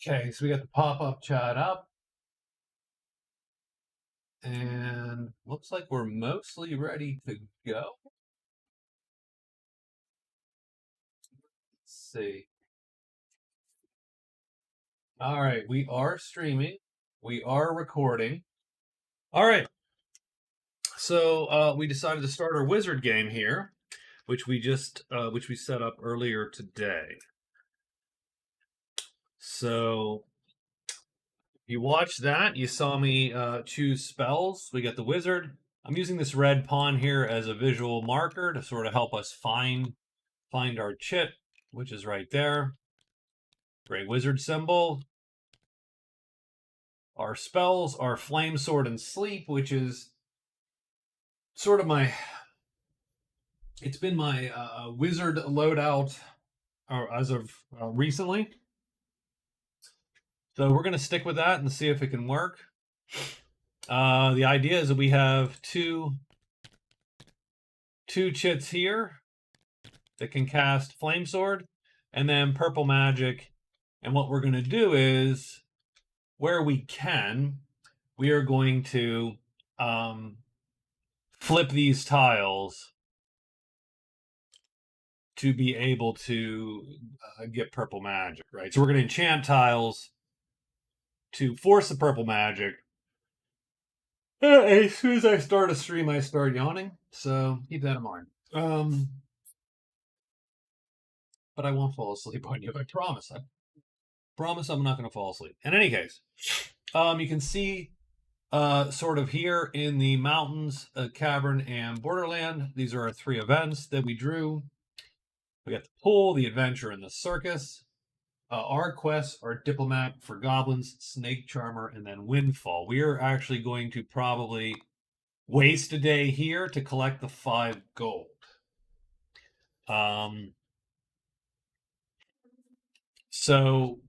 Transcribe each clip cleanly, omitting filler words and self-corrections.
Okay, so we got the pop-up chat up. And looks like we're mostly ready to go. Let's see. All right, we are streaming. We are recording. All right. So we decided to start our wizard game here, which we set up earlier today. So you watched that. You saw me choose spells. We got the wizard. I'm using this red pawn here as a visual marker to sort of help us find our chit, which is right there. Great wizard symbol. Our spells are Flame, Sword, and Sleep, which is sort of it's been my wizard loadout as of recently. So we're going to stick with that and see if it can work. The idea is that we have two chits here that can cast Flame Sword and then Purple Magic. And what we're going to do is, where we can, we are going to flip these tiles to be able to get purple magic, right? So we're going to enchant tiles to force the purple magic. As soon as I start a stream, I start yawning, so keep that in mind. But I won't fall asleep on you, I promise. I promise I'm not going to fall asleep. In any case, you can see sort of here in the mountains, cavern, and borderland. These are our three events that we drew. We got the pool, the adventure, and the circus. Our quests are Diplomat for Goblins, Snake Charmer, and then Windfall. We are actually going to probably waste a day here to collect the 5 gold. So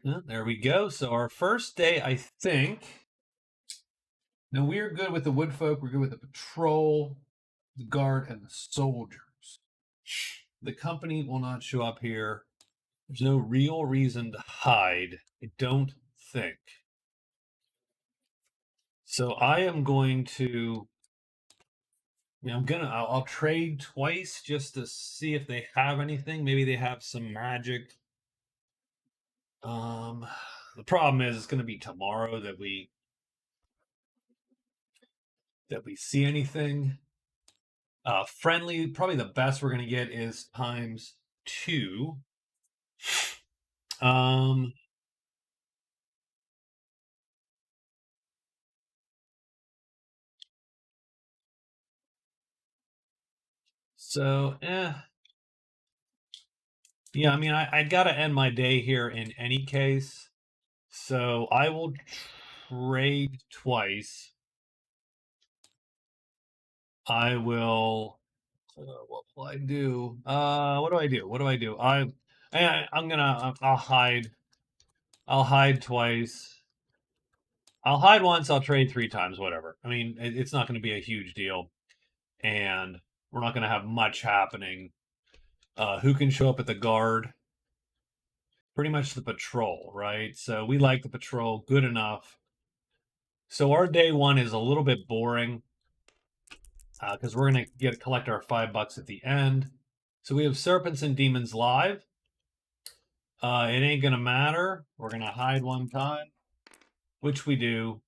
there we go. So our first day, I think. Now we are good with the woodfolk. We're good with the patrol, the guard, and the soldiers. The company will not show up here. There's no real reason to hide, I don't think. So I am going to, I'll trade twice just to see if they have anything. Maybe they have some magic. The problem is it's going to be tomorrow that we see anything. Friendly, probably the best we're going to get is ×2. So, yeah, I mean, I got to end my day here in any case. So I will trade twice. I will. What will I do? What do I do? What do I do? I'm gonna. I'll hide. I'll hide twice. I'll hide once. I'll trade 3 times. Whatever. I mean, it's not going to be a huge deal, and we're not going to have much happening. Who can show up at the guard? Pretty much the patrol, right? So we like the patrol good enough. So our day 1 is a little bit boring because we're going to collect our $5 at the end. So we have Serpents and Demons live. It ain't going to matter. We're going to hide 1 time, which we do.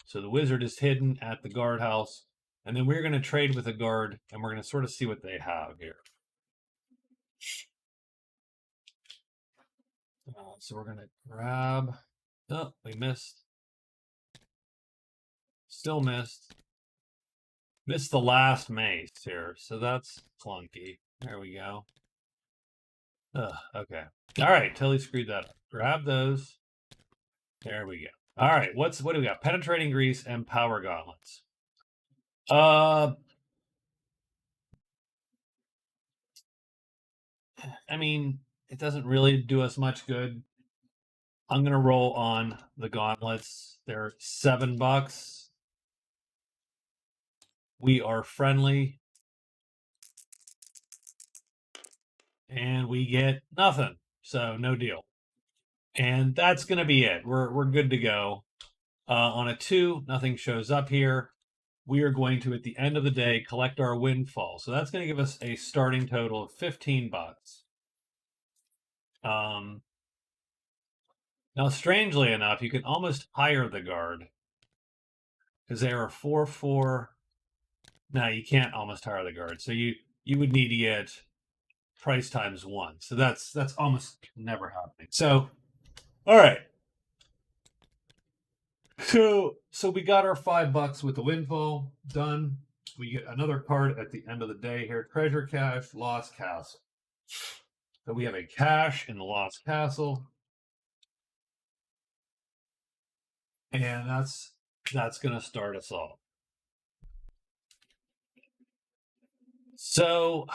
So the wizard is hidden at the guardhouse. And then we're going to trade with the guard, and we're going to sort of see what they have here. So we're going to grab... Oh, we missed. Still missed. Missed the last mace here, so that's clunky. There we go. Okay. All right, Tilly screwed that up. Grab those. There we go. All right, what do we got? Penetrating Grease and Power Gauntlets. I mean, it doesn't really do us much good. I'm gonna roll on the gauntlets. They're $7. We are friendly. and we get nothing. So no deal. And that's going to be it. We're good to go. On a 2, nothing shows up here. We are going to, at the end of the day, collect our windfall. So that's going to give us a starting total of 15 bucks. Now, strangely enough, you can almost hire the guard because they are 4-4. No, you can't almost hire the guard. So you would need to get price times 1. So that's almost never happening. So, all right. So we got our $5 with the windfall done. We get another card at the end of the day here. Treasure cache, Lost Castle. So we have a cache in the Lost Castle. And that's going to start us off. So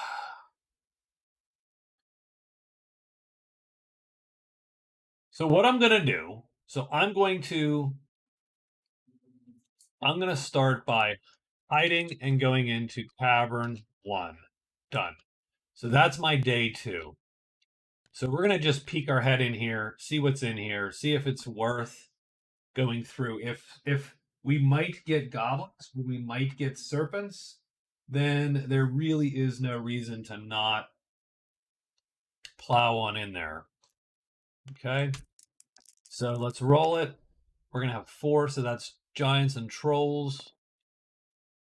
what I'm going to do, I'm going to start by hiding and going into Cavern 1. Done. So that's my day 2. So we're going to just peek our head in here, see what's in here, see if it's worth going through. If we might get goblins, we might get serpents, then there really is no reason to not plow on in there. Okay. So let's roll it. We're going to have 4, so that's giants and trolls.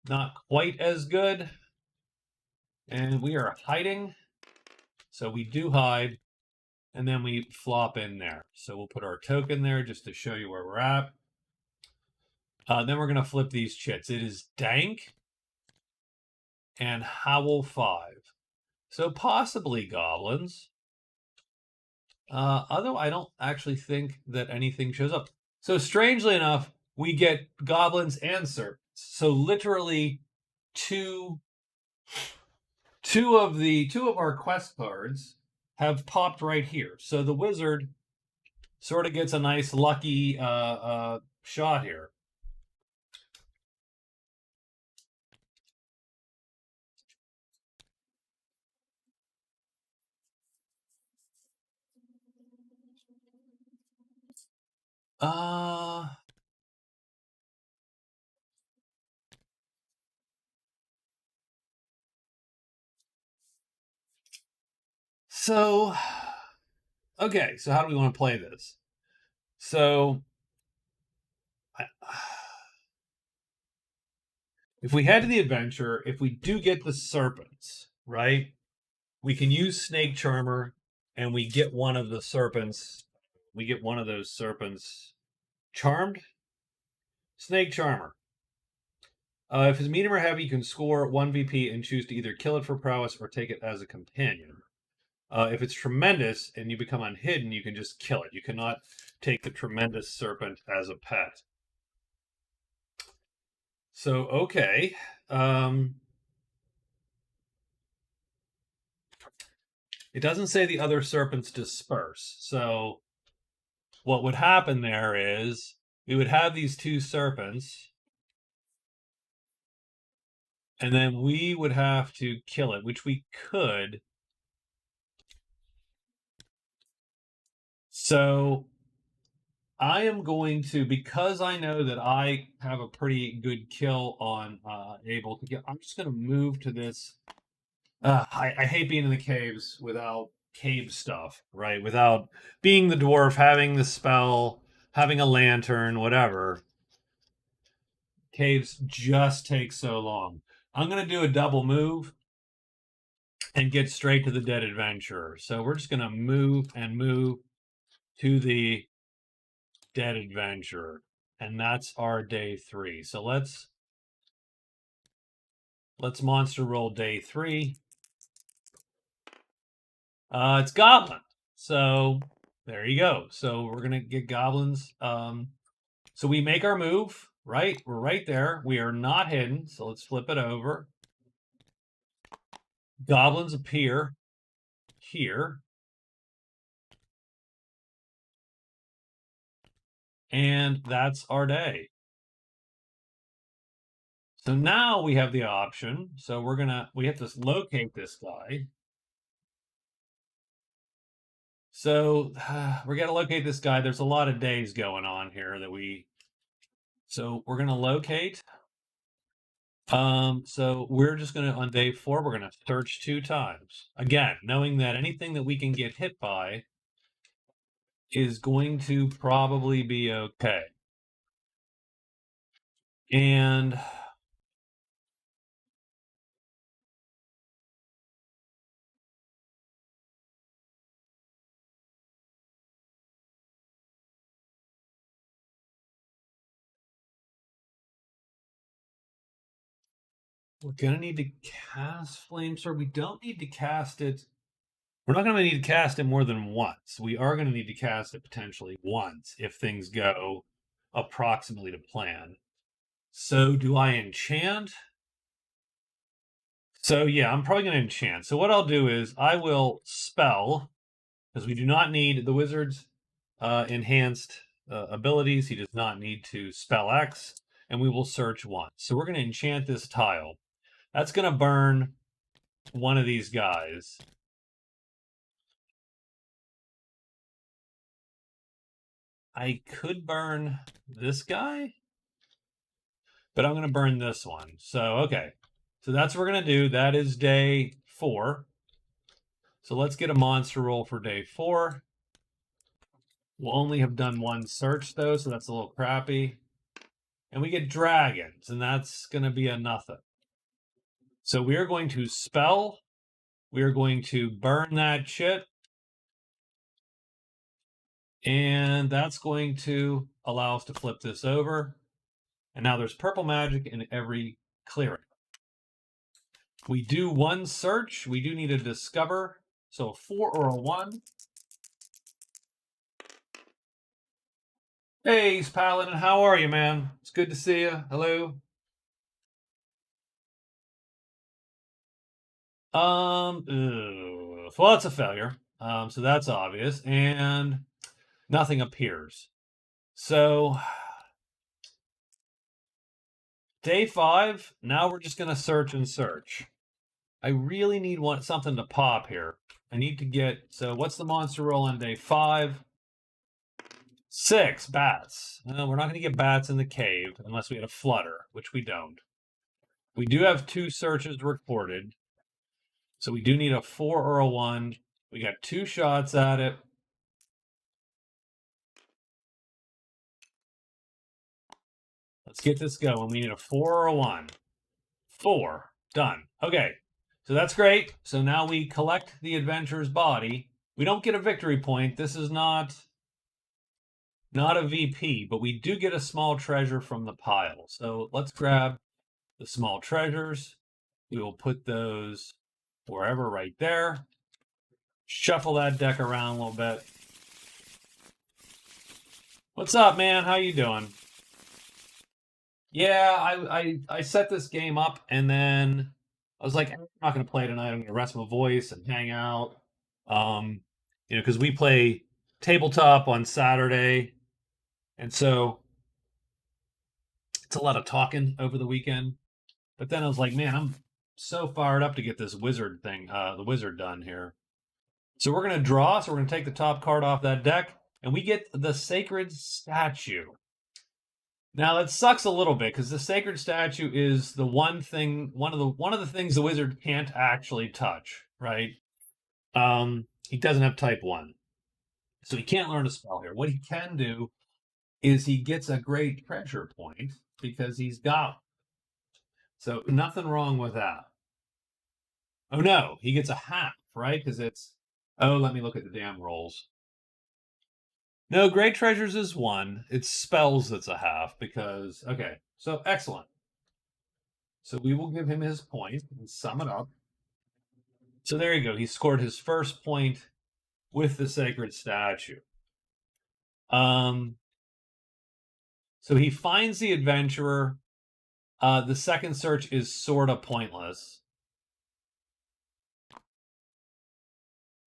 Not quite as good. And we are hiding. So we do hide. And then we flop in there. So we'll put our token there just to show you where we're at. Then we're going to flip these chits. It is Dank and Howl 5. So possibly goblins. Although I don't actually think that anything shows up. So strangely enough, we get goblins and serpents. So literally two of our quest cards have popped right here. So the wizard sort of gets a nice lucky shot here. So, okay, so how do we want to play this? So, if we head to the adventure, if we do get the serpents, right, we can use Snake Charmer, and we get one of the serpents. We get one of those serpents charmed. Snake Charmer. If it's medium or heavy, you can score 1 VP and choose to either kill it for prowess or take it as a companion. If it's tremendous and you become unhidden, you can just kill it. You cannot take the tremendous serpent as a pet. So, okay. It doesn't say the other serpents disperse. So what would happen there is we would have these 2 serpents, and then we would have to kill it, which we could. So I am going to, because I know that I have a pretty good kill on able to get, I'm just going to move to this. I hate being in the caves without cave stuff, right? Without being the dwarf, having the spell, having a lantern, whatever. Caves just take so long. I'm going to do a double move and get straight to the dead adventurer. So we're just going to move and move to the dead adventurer. And that's our day 3. So let's monster roll day 3. It's goblin. So there you go. So we're going to get goblins. So we make our move, right? We're right there. We are not hidden. So let's flip it over. Goblins appear here. And that's our day. So now we have the option. So we have to locate this guy. So we're gonna locate this guy. There's a lot of days going on here that so we're gonna locate. So we're just gonna on day 4, we're gonna search 2 times. Again, knowing that anything that we can get hit by is going to probably be okay. And we're gonna need to cast Flame Sword. We don't need to cast it. We're not gonna need to cast it more than once. We are gonna need to cast it potentially once if things go approximately to plan. So do I enchant? So yeah, I'm probably gonna enchant. So what I'll do is I will spell, because we do not need the wizard's enhanced abilities. He does not need to spell X, and we will search once. So we're gonna enchant this tile. That's gonna burn one of these guys. I could burn this guy, but I'm going to burn this one. So, okay. So that's what we're going to do. That is day 4. So let's get a monster roll for day 4. We'll only have done one search, though, so that's a little crappy. And we get dragons, and that's going to be a nothing. So we are going to spell. We are going to burn that shit. And that's going to allow us to flip this over. And now there's purple magic in every clearing. We do one search. We do need to discover. So a 4 or a 1. Hey, Paladin, how are you, man? It's good to see you. Hello. Well, it's a failure. So that's obvious, and nothing appears. So day 5. Now we're just gonna search and search. I really need something to pop here. I need to get. So what's the monster roll on day 5? 6 bats. We're not going to get bats in the cave unless we had a flutter, which we don't. We do have 2 searches recorded. So we do need a 4 or a 1. We got 2 shots at it. Let's get this going. We need a 4 or a 1. 4. Done. Okay. So that's great. So now we collect the adventurer's body. We don't get a victory point. This is not a VP, but we do get a small treasure from the pile. So let's grab the small treasures. We will put those wherever right there. Shuffle that deck around a little bit. What's up, man? How you doing? Yeah, I set this game up, and then I was like, I'm not going to play tonight. I'm going to rest my voice and hang out. Because we play tabletop on Saturday, and so it's a lot of talking over the weekend. But then I was like, man, I'm so fired up to get this wizard thing, the wizard done here. So we're going to draw. So we're going to take the top card off that deck, and we get the sacred statue. Now that sucks a little bit because the sacred statue is the one of the things the wizard can't actually touch, right? He doesn't have type 1, so he can't learn a spell here. What he can do is he gets a great treasure point because he's got. So nothing wrong with that. Oh no, he gets a half, right? Because it's. Oh, let me look at the damn rolls. No, great treasures is 1. It's spells that's a half because, okay, so excellent. So we will give him his point and sum it up. So there you go. He scored his first point with the sacred statue. So he finds the adventurer. The second search is sort of pointless.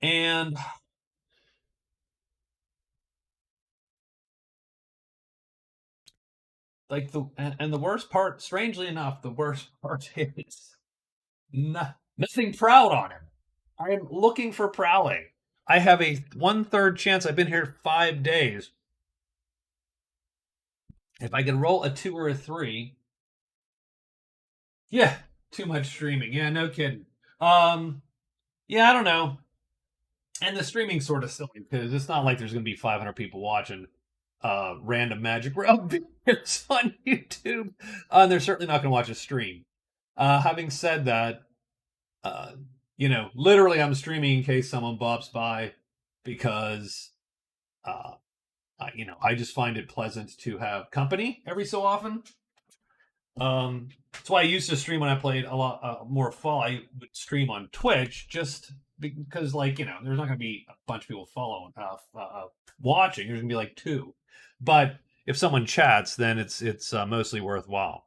And like the worst part, strangely enough, the worst part is nothing proud on him. I am looking for prowling. I have a 1/3 chance. I've been here 5 days. If I can roll a 2 or a 3, yeah, too much streaming. Yeah, no kidding. Um, yeah, I don't know. And the streaming's sort of silly because it's not like there's going to be 500 people watching random Magic Realm videos on YouTube. They're certainly not going to watch a stream. Having said that, uh, literally I'm streaming in case someone bops by because, I just find it pleasant to have company every so often. That's why I used to stream when I played a lot more Fall. I would stream on Twitch just because, there's not going to be a bunch of people following, watching. There's going to be like 2, but if someone chats, then it's mostly worthwhile.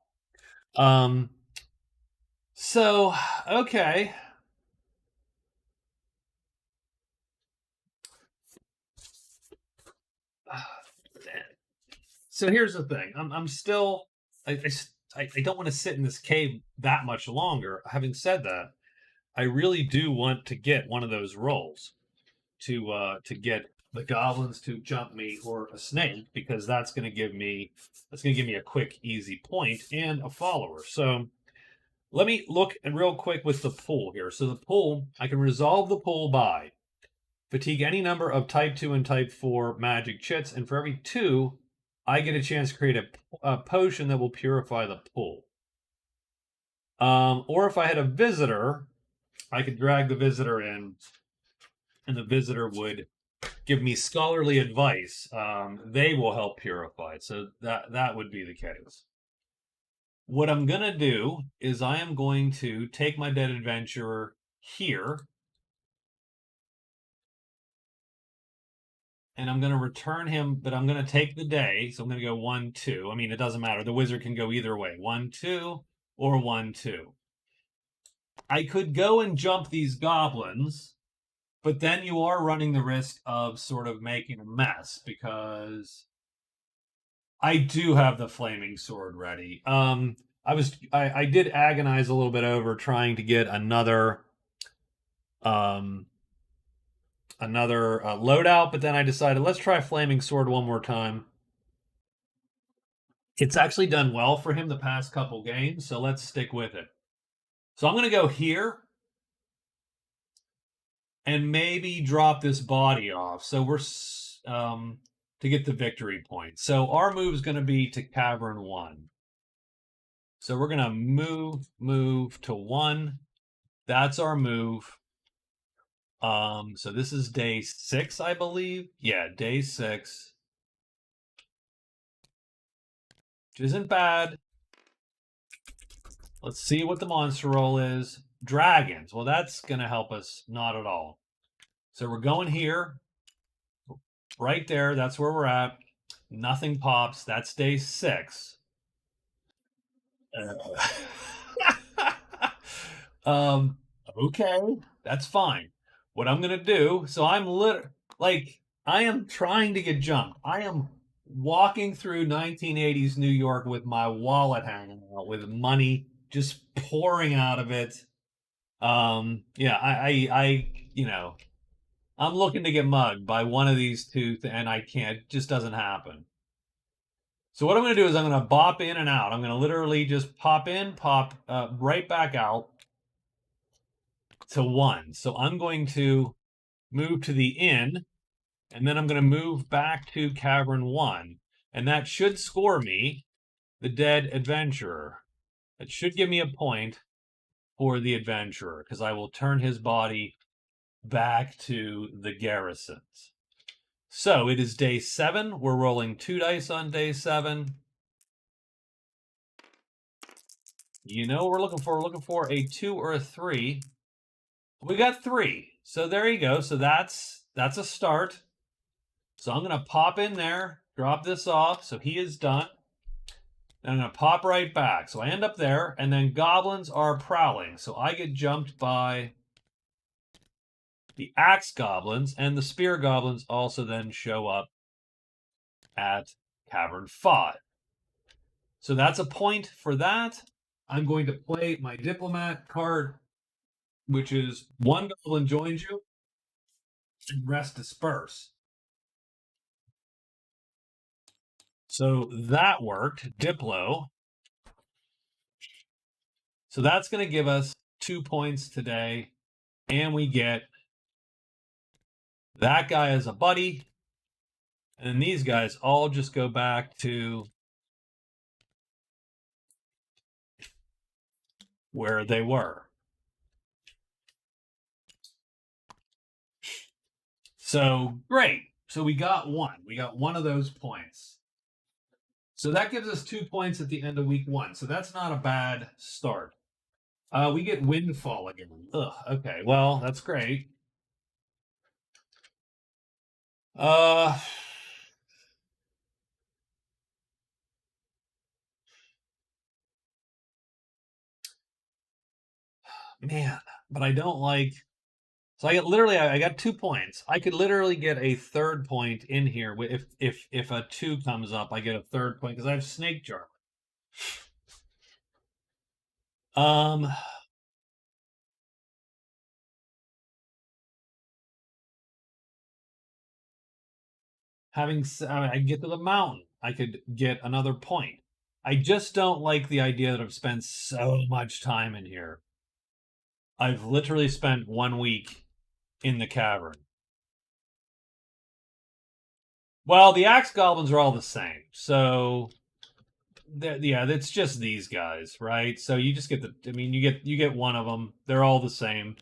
So okay. So here's the thing. I'm still. I don't want to sit in this cave that much longer. Having said that, I really do want to get one of those rolls to get the goblins to jump me or a snake because that's going to give me a quick, easy point and a follower. So let me look real quick with the pool here. So the pool, I can resolve the pool by fatigue any number of type 2 and type 4 magic chits, and for every 2, I get a chance to create a potion that will purify the pool. Or if I had a visitor, I could drag the visitor in, and the visitor would give me scholarly advice. They will help purify it. So that would be the case. What I'm going to do is I am going to take my dead adventurer here, and I'm going to return him, but I'm going to take the day. So I'm going to go 1, 2. I mean, it doesn't matter. The wizard can go either way, 1, 2, or 1, 2. I could go and jump these goblins, but then you are running the risk of sort of making a mess because I do have the flaming sword ready. I did agonize a little bit over trying to get another loadout, but then I decided let's try flaming sword one more time. It's actually done well for him the past couple games, so let's stick with it. So I'm going to go here and maybe drop this body off. So we're to get the victory point. So our move is going to be to Cavern 1. So we're going to move to 1. That's our move. So this is day 6, I believe. Yeah, day 6. Which isn't bad. Let's see what the monster roll is. Dragons. Well, that's going to help us not at all. So we're going here. Right there. That's where we're at. Nothing pops. That's day 6. Okay, that's fine. What I'm gonna do, so I'm I am trying to get jumped. I am walking through 1980s New York with my wallet hanging out, with money just pouring out of it. Yeah, I'm looking to get mugged by one of these two, and I can't. It just doesn't happen. So what I'm going to do is I'm going to bop in and out. I'm going to literally just pop in, pop right back out to 1. So I'm going to move to the inn, and then I'm going to move back to Cavern 1. And that should score me the dead adventurer. It should give me a point for the adventurer, because I will turn his body back to the garrisons. So it is day 7. We're rolling 2 dice on day 7. You know what we're looking for? We're looking for a 2 or a 3. We got 3. So there you go. So that's a start. So I'm going to pop in there, drop this off. So he is done. And I'm going to pop right back. So I end up there, and then goblins are prowling. So I get jumped by the axe goblins, and the spear goblins also then show up at Cavern 5. So that's a point for that. I'm going to play my diplomat card, which is 1 goblin joins you. and rest disperse. So that worked. Diplo. So that's going to give us 2 points today. And we get that guy as a buddy. And then these guys all just go back to where they were. So great. So we got one. We got one of those points. So that gives us 2 points at the end of week 1. So that's not a bad start. We get windfall again. Ugh, okay, well, that's great. Man, but I don't like. So I got 2 points. I could literally get a third point in here if a 2 comes up. I get a third point because I have Snake Jar. I get to the mountain, I could get another point. I just don't like the idea that I've spent so much time in here. I've literally spent 1 week in the cavern. Well, the axe goblins are all the same, so yeah, it's just these guys, right? So you just get you get one of them. They're all the same.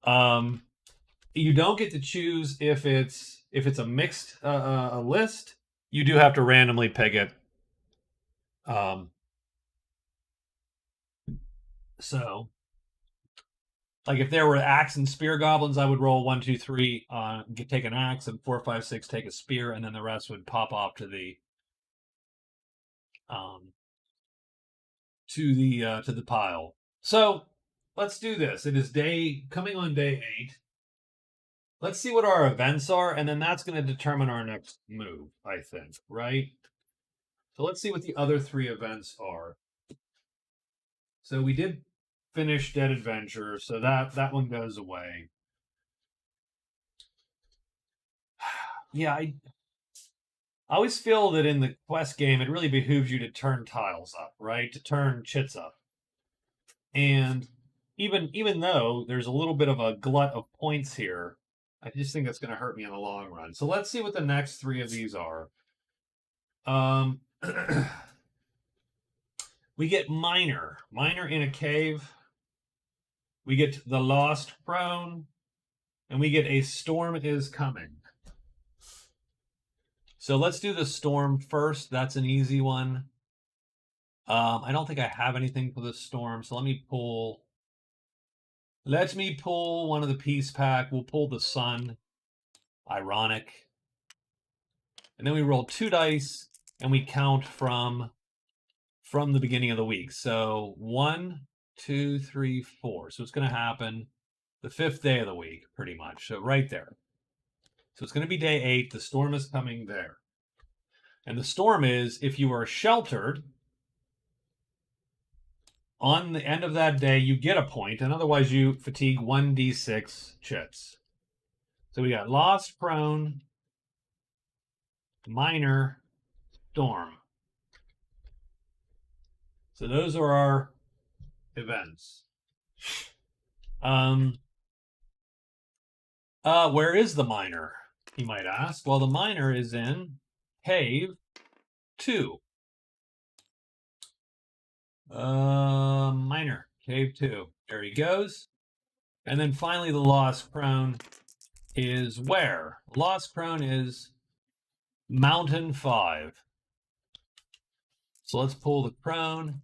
You don't get to choose if it's a mixed a list. You do have to randomly pick it. So like if there were axe and spear goblins, I would roll 1, 2, 3, take an axe, and 4, 5, 6 take a spear, and then the rest would pop off to the to the pile. So let's do this. It is coming on day 8. Let's see what our events are, and then that's going to determine our next move, I think, right? So let's see what the other 3 events are. So we did finish Dead Adventure, so that one goes away. Yeah, I always feel that in the quest game, it really behooves you to turn tiles up, right? To turn chits up. And even though there's a little bit of a glut of points here, I just think that's going to hurt me in the long run. So let's see what the next 3 of these are. We get Miner in a cave. We get the Lost Prone, and we get A Storm is Coming. So let's do the storm first. That's an easy one. I don't think I have anything for the storm, so let me pull one of the peace pack. We'll pull the sun. Ironic. And then we roll 2 dice, and we count from the beginning of the week. So 1, 2, 3, 4. So it's going to happen the 5th day of the week, pretty much. So right there. So it's going to be day 8. The storm is coming there. And the storm is, if you are sheltered, on the end of that day, you get a point, and otherwise you fatigue 1d6 chits. So we got Lost, Prone, Miner, Storm. So those are our events. Where is the miner, you might ask? Well, the miner is in Cave 2. Miner, Cave 2. There he goes. And then finally, the Lost Crone is where? Lost Crone is Mountain 5. So let's pull the Crone.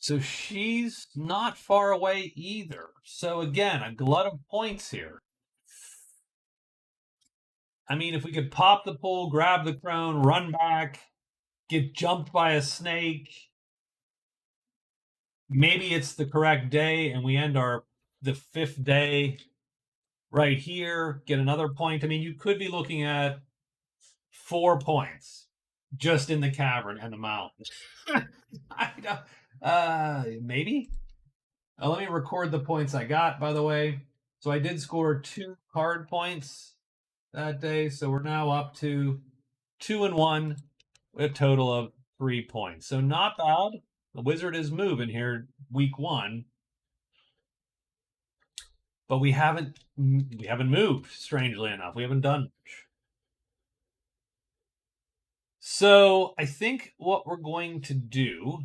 So she's not far away either. So again, a glut of points here. I mean, if we could pop the pull, grab the Crone, run back, get jumped by a snake, maybe it's the correct day and we end the 5th day right here, get another point. I mean, you could be looking at 4 points just in the cavern and the mountain. I don't, maybe. Let me record the points I got, by the way. So I did score 2 card points that day. So we're now up to 2-1, a total of 3 points. So not bad. The Wizard is moving here week 1, but we haven't moved. Strangely enough, we haven't done much. So I think what we're going to do.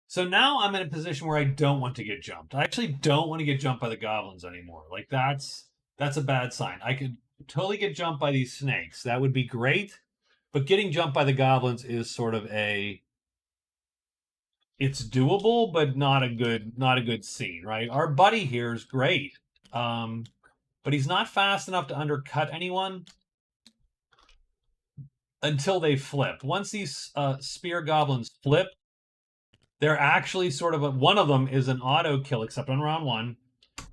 So now I'm in a position where I don't want to get jumped. I actually don't want to get jumped by the goblins anymore. Like that's a bad sign. I could totally get jumped by these snakes. That would be great. But getting jumped by the goblins is sort of it's doable, but not a good scene, right? Our buddy here is great. But he's not fast enough to undercut anyone until they flip. Once these spear goblins flip, they're actually sort of one of them is an auto kill, except on round 1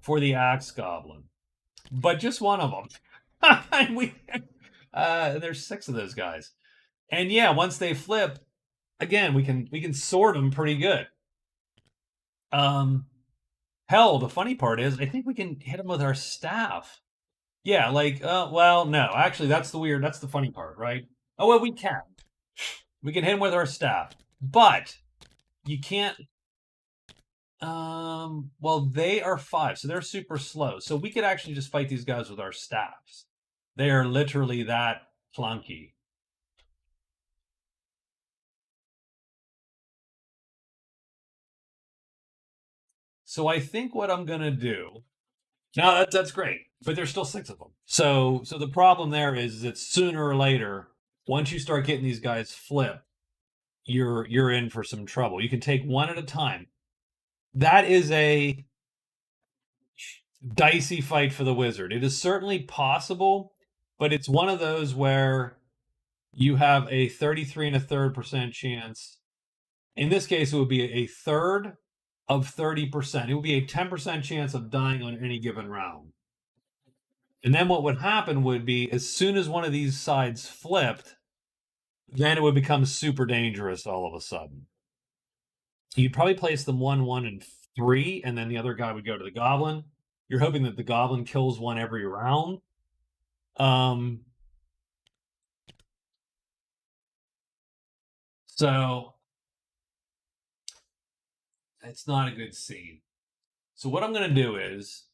for the axe goblin, but just one of them. And there's 6 of those guys, and yeah, once they flip, again, we can sort them pretty good. Hell, the funny part is, I think we can hit them with our staff. Yeah, like, well, no, actually, that's the funny part, right? Oh, well, we can hit them with our staff, but you can't. Well, they are 5, so they're super slow. So we could actually just fight these guys with our staffs. They are literally that clunky. So I think what I'm gonna do. Now that's great, but there's still 6 of them. So the problem there is that sooner or later, once you start getting these guys flip, you're in for some trouble. You can take one at a time. That is a dicey fight for the Wizard. It is certainly possible, but it's one of those where you have a 33 and a third % chance. In this case, it would be a third of 30%. It would be a 10% chance of dying on any given round. And then what would happen would be, as soon as one of these sides flipped, then it would become super dangerous all of a sudden. You'd probably place them 1, 1, and 3, and then the other guy would go to the goblin. You're hoping that the goblin kills one every round. So it's not a good scene. So what I'm going to do is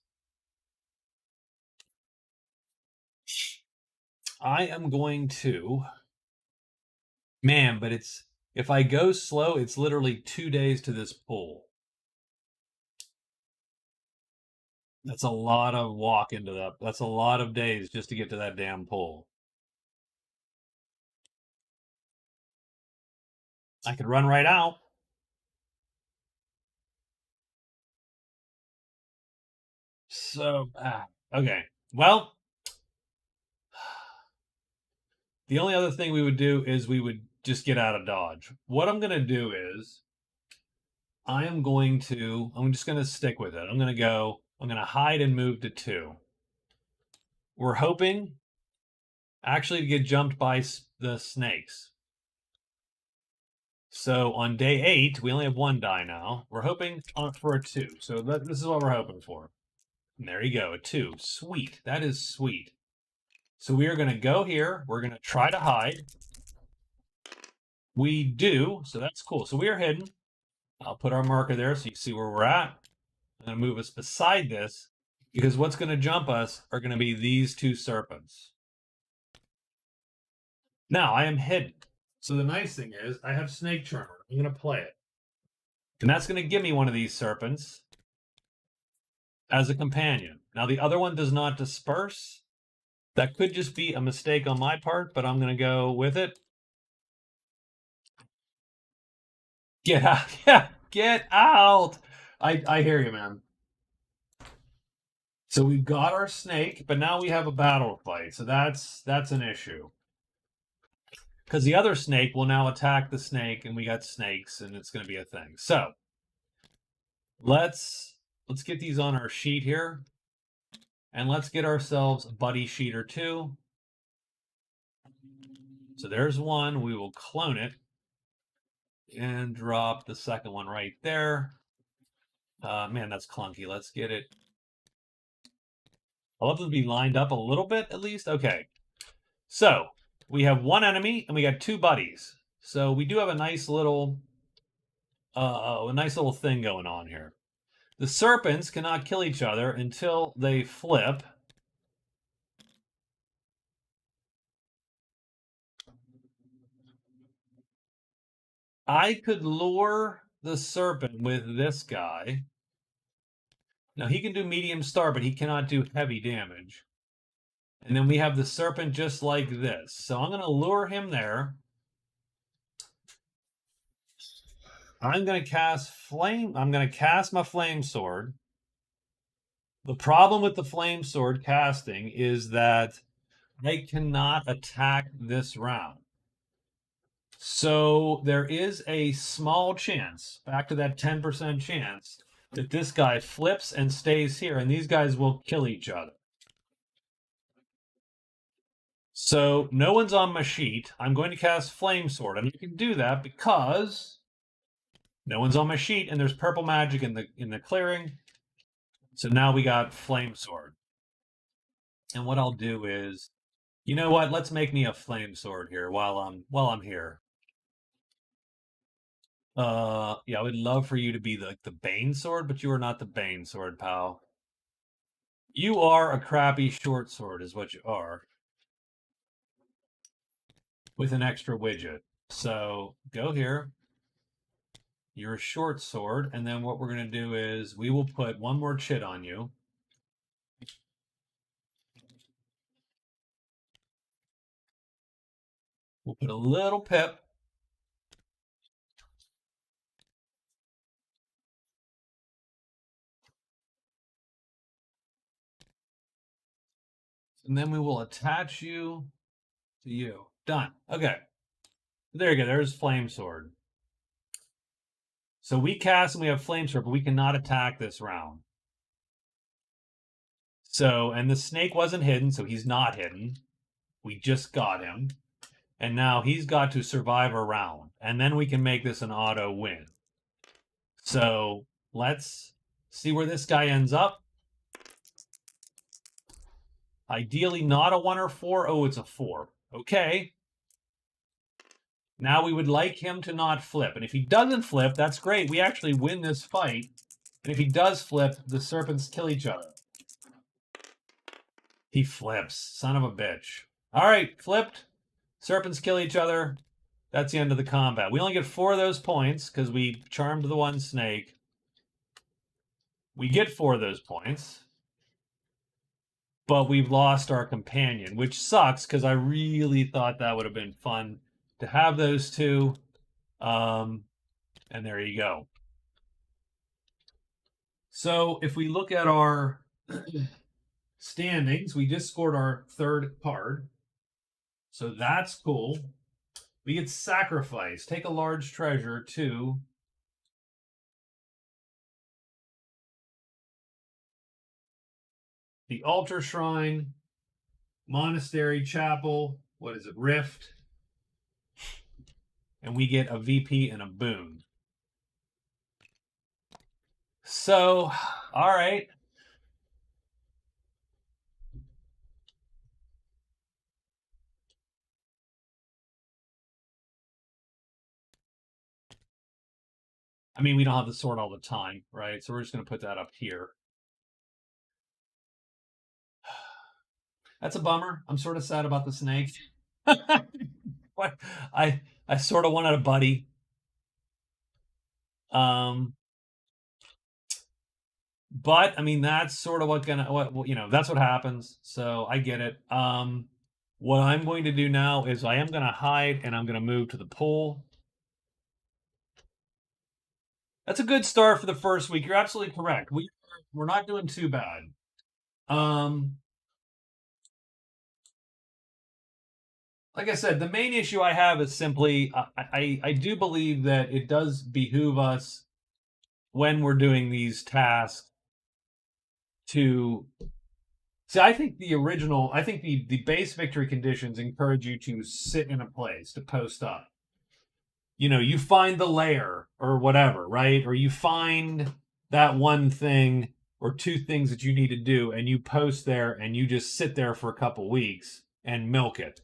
I am going to, man, but if I go slow, it's literally 2 days to this pool. That's a lot of walk into that. That's a lot of days just to get to that damn pool. I could run right out. So, okay. Well, the only other thing we would do is we would just get out of Dodge. What I'm going to do is I'm just going to stick with it. I'm going to hide and move to 2. We're hoping actually to get jumped by the snakes. So on day 8, we only have 1 die now. We're hoping for a 2. So this is what we're hoping for. And there you go, a 2. Sweet. That is sweet. So we are going to go here. We're going to try to hide. We do. So that's cool. So we are hidden. I'll put our marker there so you see where we're at. I'm going to move us beside this, because what's going to jump us are going to be these 2 serpents. Now I am hidden. So the nice thing is I have Snake Charmer. I'm going to play it. And that's going to give me one of these serpents as a companion. Now the other one does not disperse. That could just be a mistake on my part, but I'm going to go with it. Get out. Yeah, get out. I hear you, man. So we've got our snake, but now we have a battle fight. So that's an issue. Because the other snake will now attack the snake, and we got snakes, and it's going to be a thing. So let's get these on our sheet here, and let's get ourselves a buddy sheet or 2. So there's 1. We will clone it and drop the second one right there. Man, that's clunky. Let's get it. I love them to be lined up a little bit at least. Okay. So we have one enemy and we got two buddies. So we do have a nice little thing going on here. The serpents cannot kill each other until they flip. I could lure the serpent with this guy. Now he can do medium star, but he cannot do heavy damage. And then we have the serpent just like this. So I'm going to lure him there. I'm going to cast flame. I'm going to cast my flame sword. The problem with the flame sword casting is that I cannot attack this round. So there is a small chance, back to that 10% chance, that this guy flips and stays here, and these guys will kill each other. So no one's on my sheet. I'm going to cast Flame Sword, and I can do that because no one's on my sheet, and there's purple magic in the clearing. So now we got Flame Sword. And what I'll do is, you know what? Let's make me a Flame Sword here while I'm here. Yeah, I would love for you to be the Bane Sword, but you are not the Bane Sword, pal. You are a crappy short sword, is what you are. With an extra widget. So go here. You're a short sword, and then what we're going to do is we will put one more chit on you. We'll put a little pip. And then we will attach you to you. Done. Okay. There you go. There's Flame Sword. So we cast and we have Flame Sword, but we cannot attack this round. So, and the snake wasn't hidden, so he's not hidden. We just got him. And now he's got to survive a round. And then we can make this an auto win. So let's see where this guy ends up. Ideally not a 1 or 4. Oh, it's a 4. Okay. Now we would like him to not flip. And if he doesn't flip, that's great. We actually win this fight. And if he does flip, the serpents kill each other. He flips. Son of a bitch. All right, flipped. Serpents kill each other. That's the end of the combat. We only get 4 of those points because we charmed the one snake. We get 4 of those points. But we've lost our companion, which sucks because I really thought that would have been fun to have those two. And there you go. So if we look at our standings, we just scored our 3rd card. So that's cool. We get sacrifice. Take a large treasure to the altar shrine, monastery, chapel, what is it, rift. And we get a VP and a boon. So, all right. I mean, we don't have the sword all the time, right? So we're just going to put that up here. That's a bummer. I'm sort of sad about the snake. I sort of wanted a buddy. But I mean, that's sort of that's what happens. So I get it. What I'm going to do now is I am going to hide and I'm going to move to the pool. That's a good start for the first week. You're absolutely correct. We're not doing too bad. Like I said, the main issue I have is simply I do believe that it does behoove us when we're doing these tasks to see. I think the base victory conditions encourage you to sit in a place, to post up. You find the lair or whatever, right? Or you find that one thing or two things that you need to do, and you post there and you just sit there for a couple weeks and milk it.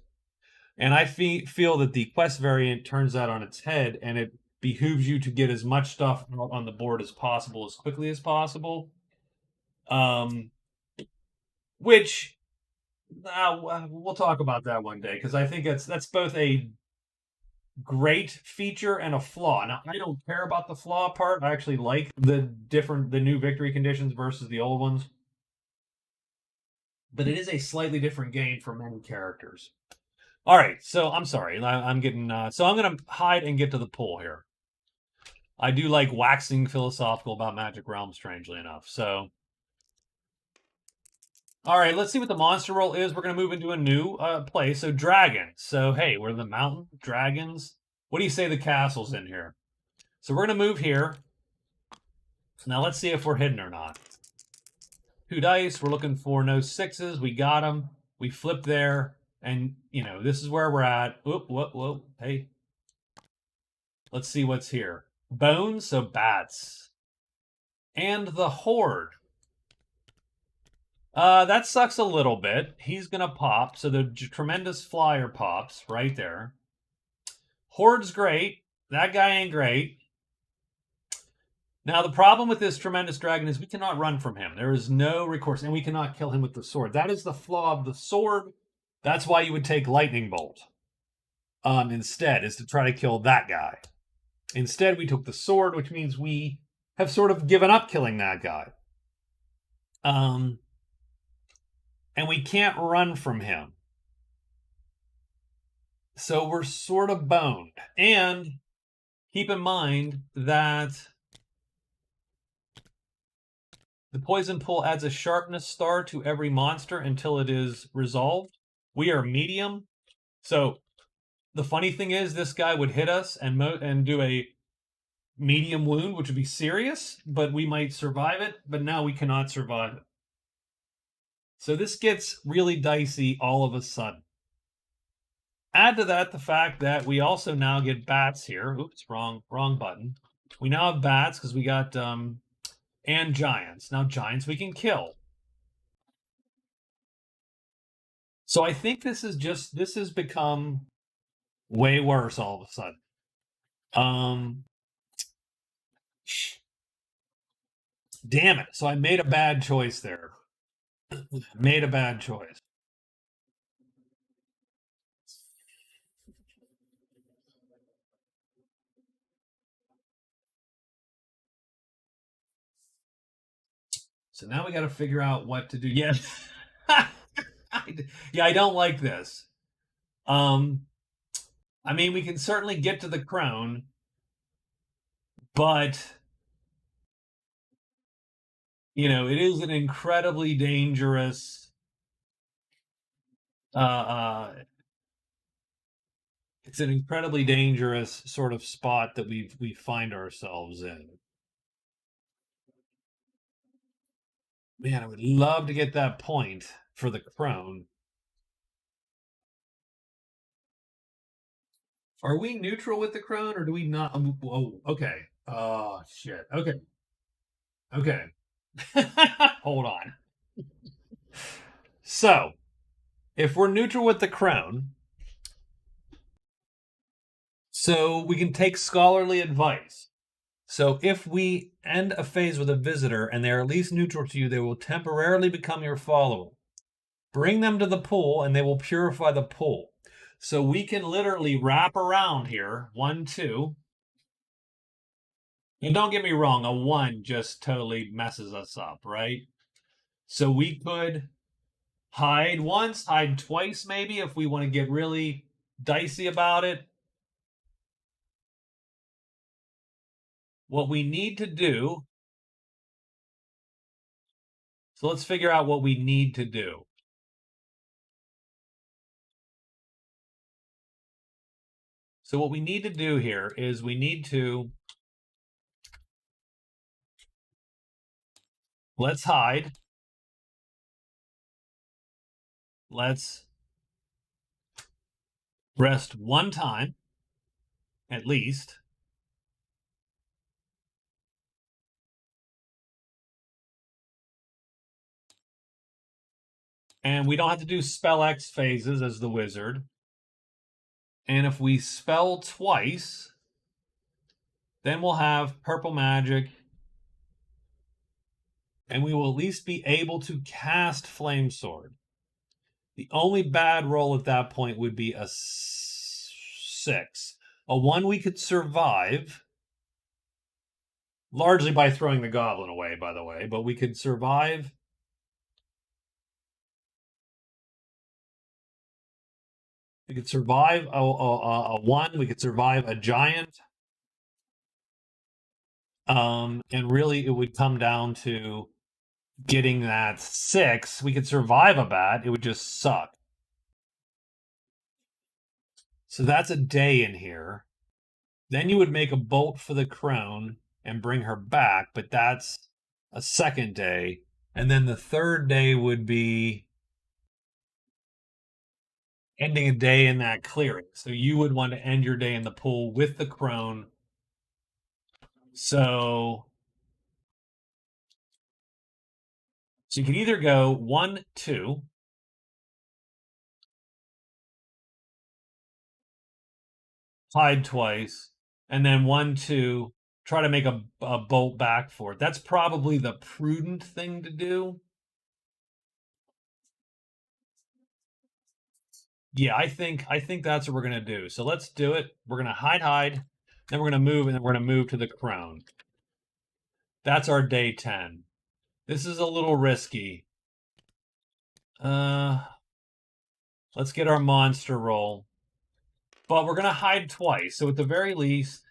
And I feel that the quest variant turns that on its head, and it behooves you to get as much stuff on the board as possible, as quickly as possible. Which we'll talk about that one day, because I think that's both a great feature and a flaw. Now, I don't care about the flaw part. I actually like the new victory conditions versus the old ones. But it is a slightly different game for many characters. All right, so I'm sorry. I'm getting so I'm going to hide and get to the pool here. I do like waxing philosophical about Magic Realm, strangely enough. So, all right, let's see what the monster roll is. We're going to move into a new place. So, dragons. So, hey, we're the mountain dragons. What do you say the castle's in here? So, we're going to move here. Now, let's see if we're hidden or not. 2 dice. We're looking for no 6s. We got them. We flip there. And, this is where we're at. Whoa. Hey. Let's see what's here. Bones, so bats. And the horde. That sucks a little bit. He's going to pop. So the tremendous flyer pops right there. Horde's great. That guy ain't great. Now, the problem with this tremendous dragon is we cannot run from him. There is no recourse, and we cannot kill him with the sword. That is the flaw of the sword. That's why you would take lightning bolt instead, is to try to kill that guy. Instead, we took the sword, which means we have sort of given up killing that guy. And we can't run from him. So we're sort of boned. And keep in mind that the poison pool adds a sharpness star to every monster until it is resolved. We are medium. So the funny thing is, this guy would hit us and do a medium wound, which would be serious, but we might survive it. But now we cannot survive it. So this gets really dicey all of a sudden. Add to that the fact that we also now get bats here. Oops, wrong button. We now have bats because we got and giants. Now giants we can kill. So I think this has become way worse all of a sudden. Damn it. So I made a bad choice there. Made a bad choice. So now we got to figure out what to do. Yes. Yeah, I don't like this. I mean, we can certainly get to the crown, but it is an incredibly dangerous it's an incredibly dangerous sort of spot that we find ourselves in. Man, I would love to get that point for the crone. Are we neutral with the crone, or do we not? Whoa, okay. Oh, shit. Okay. Okay. Hold on. So, if we're neutral with the crone, so we can take scholarly advice. So if we end a phase with a visitor and they're at least neutral to you, they will temporarily become your follower. Bring them to the pool and they will purify the pool. So we can literally wrap around here. 1, 2. And don't get me wrong, a 1 just totally messes us up, right? So we could hide once, hide twice maybe if we want to get really dicey about it. What we need to do, so let's figure out what we need to do. So what we need to do here is we need to, let's hide. Let's rest 1 time, at least. And we don't have to do spell X phases as the wizard. And if we spell twice, then we'll have purple magic. And we will at least be able to cast Flame Sword. The only bad roll at that point would be a 6. A 1 we could survive, largely by throwing the goblin away, by the way, but we could survive. We could survive a 1. We could survive a giant. And really, it would come down to getting that 6. We could survive a bat. It would just suck. So that's a day in here. Then you would make a bolt for the crone and bring her back, but that's a second day. And then the third day would be ending a day in that clearing. So you would want to end your day in the pool with the crone. So you can either go 1, 2. Hide twice, and then 1, 2, try to make a bolt back for it. That's probably the prudent thing to do. Yeah, I think that's what we're gonna do. So let's do it. We're gonna hide, then we're gonna move, and then we're gonna move to the crone. That's our day 10. This is a little risky. Let's get our monster roll. But we're gonna hide twice, so at the very least,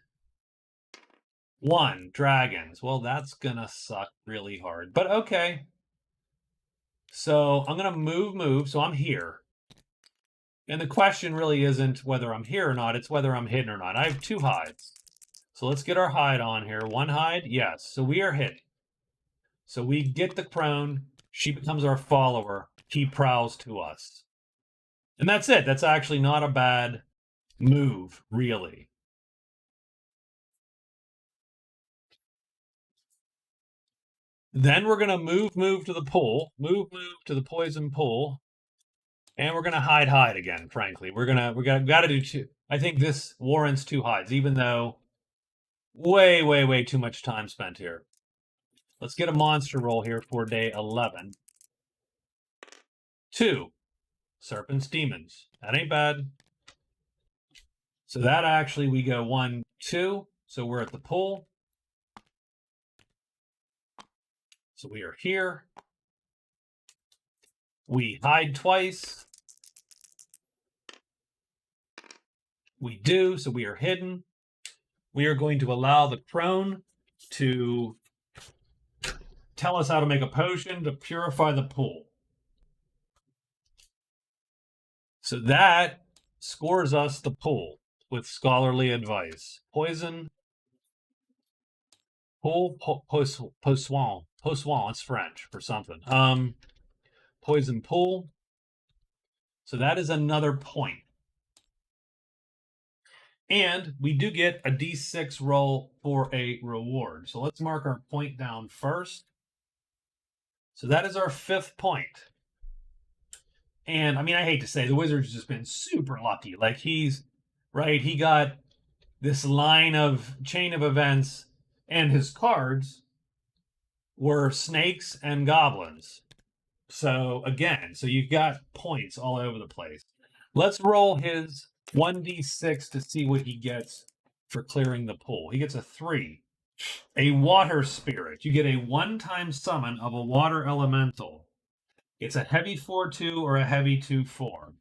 1, dragons. Well, that's gonna suck really hard, but okay. So I'm gonna move, so I'm here. And the question really isn't whether I'm here or not, it's whether I'm hidden or not. I have 2 hides. So let's get our hide on here. 1 hide, yes. So we are hidden. So we get the crone, she becomes our follower, he prowls to us. And that's it. That's actually not a bad move, really. Then we're going to move to the pool, move to the poison pool. And we're gonna hide again. Frankly, we got to do 2. I think this warrants 2 hides, even though way too much time spent here. Let's get a monster roll here for day 11. 2 serpents, demons. That ain't bad. So that actually we go 1, 2. So we're at the pool. So we are here. We hide twice. We do, so we are hidden. We are going to allow the crone to tell us how to make a potion to purify the pool. So that scores us the pool with scholarly advice. Poison, pool, poisson, it's French for something. Poison pool. So that is another point. And we do get a d6 roll for a reward. So let's mark our point down first. So that is our 5th point. And I mean, I hate to say, the wizard's just been super lucky. Like he got this chain of events, and his cards were snakes and goblins. So again, so you've got points all over the place. Let's roll his 1d6 to see what he gets for clearing the pool. He gets a 3. A water spirit. You get a 1-time summon of a water elemental. It's a heavy 4/2 or a heavy 2/4.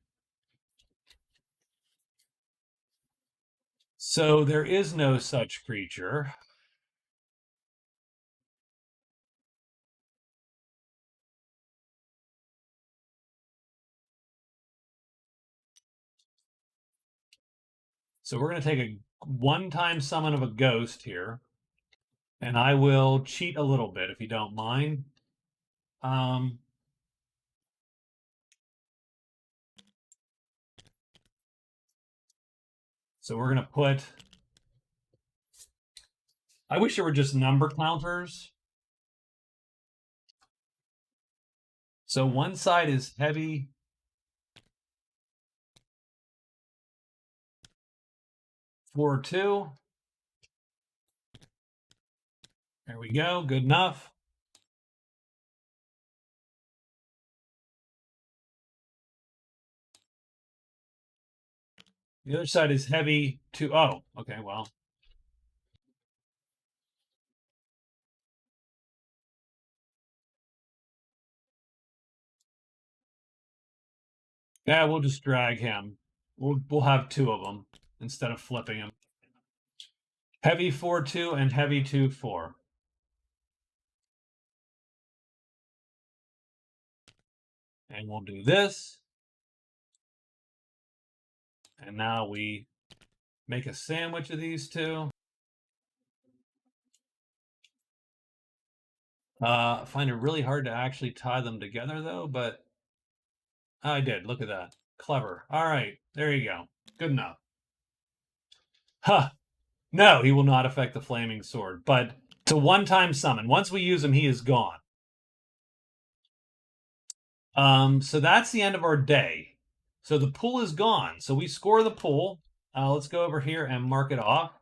So there is no such creature. So we're going to take a 1-time summon of a ghost here. And I will cheat a little bit if you don't mind. So we're going to put... I wish there were just number counters. So one side is heavy. Four, two. There we go. Good enough. The other side is heavy. Two. Oh, okay. Well, yeah, we'll just drag him. We'll have two of them instead of flipping him. Heavy 4-2 and heavy 2-4. And we'll do this. And now we make a sandwich of these two. I find it really hard to actually tie them together though, but I did. Look at that. Clever. All right. There you go. Good enough. Huh. No, he will not affect the flaming sword, but it's a one-time summon. Once we use him, he is gone. So that's the end of our day. So the pool is gone. So we score the pool. Let's go over here and mark it off.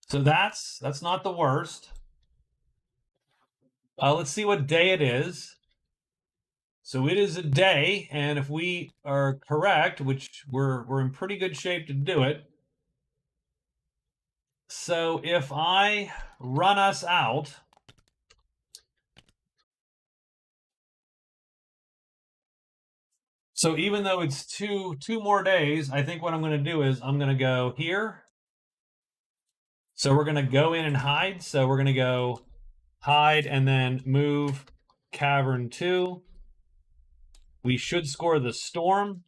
So that's not the worst. Let's see what day it is. So it is a day, and if we are correct, which we're in pretty good shape to do it. So if I run us out, so even though it's two more days, I think what I'm going to do is I'm going to go here. So we're going to go in and hide. So we're going to go hide and then move cavern 2. We should score the storm.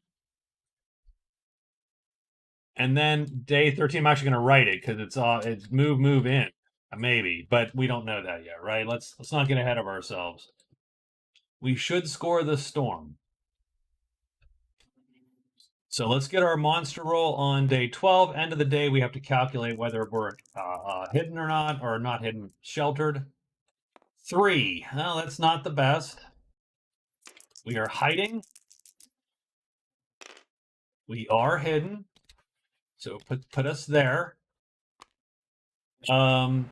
And then day 13, I'm actually going to write it because it's move in, maybe, but we don't know that yet, right? Let's not get ahead of ourselves. We should score the storm. So let's get our monster roll on day 12. End of the day, we have to calculate whether we're hidden or not hidden, sheltered. 3. Well, that's not the best. We are hiding. We are hidden. So put us there. And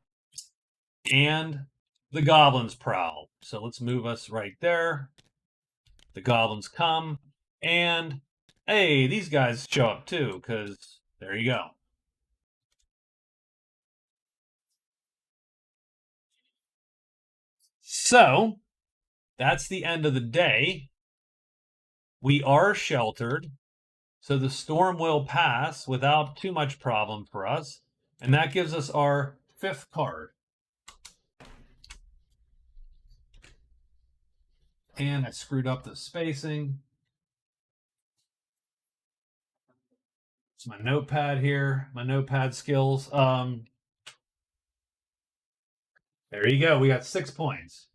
the goblins prowl. So let's move us right there. The goblins come, and hey, these guys show up too, because there you go. So that's the end of the day. We are sheltered, so the storm will pass without too much problem for us. And that gives us our 5th card. And I screwed up the spacing. It's my notepad here, my notepad skills. There you go. We got 6 points.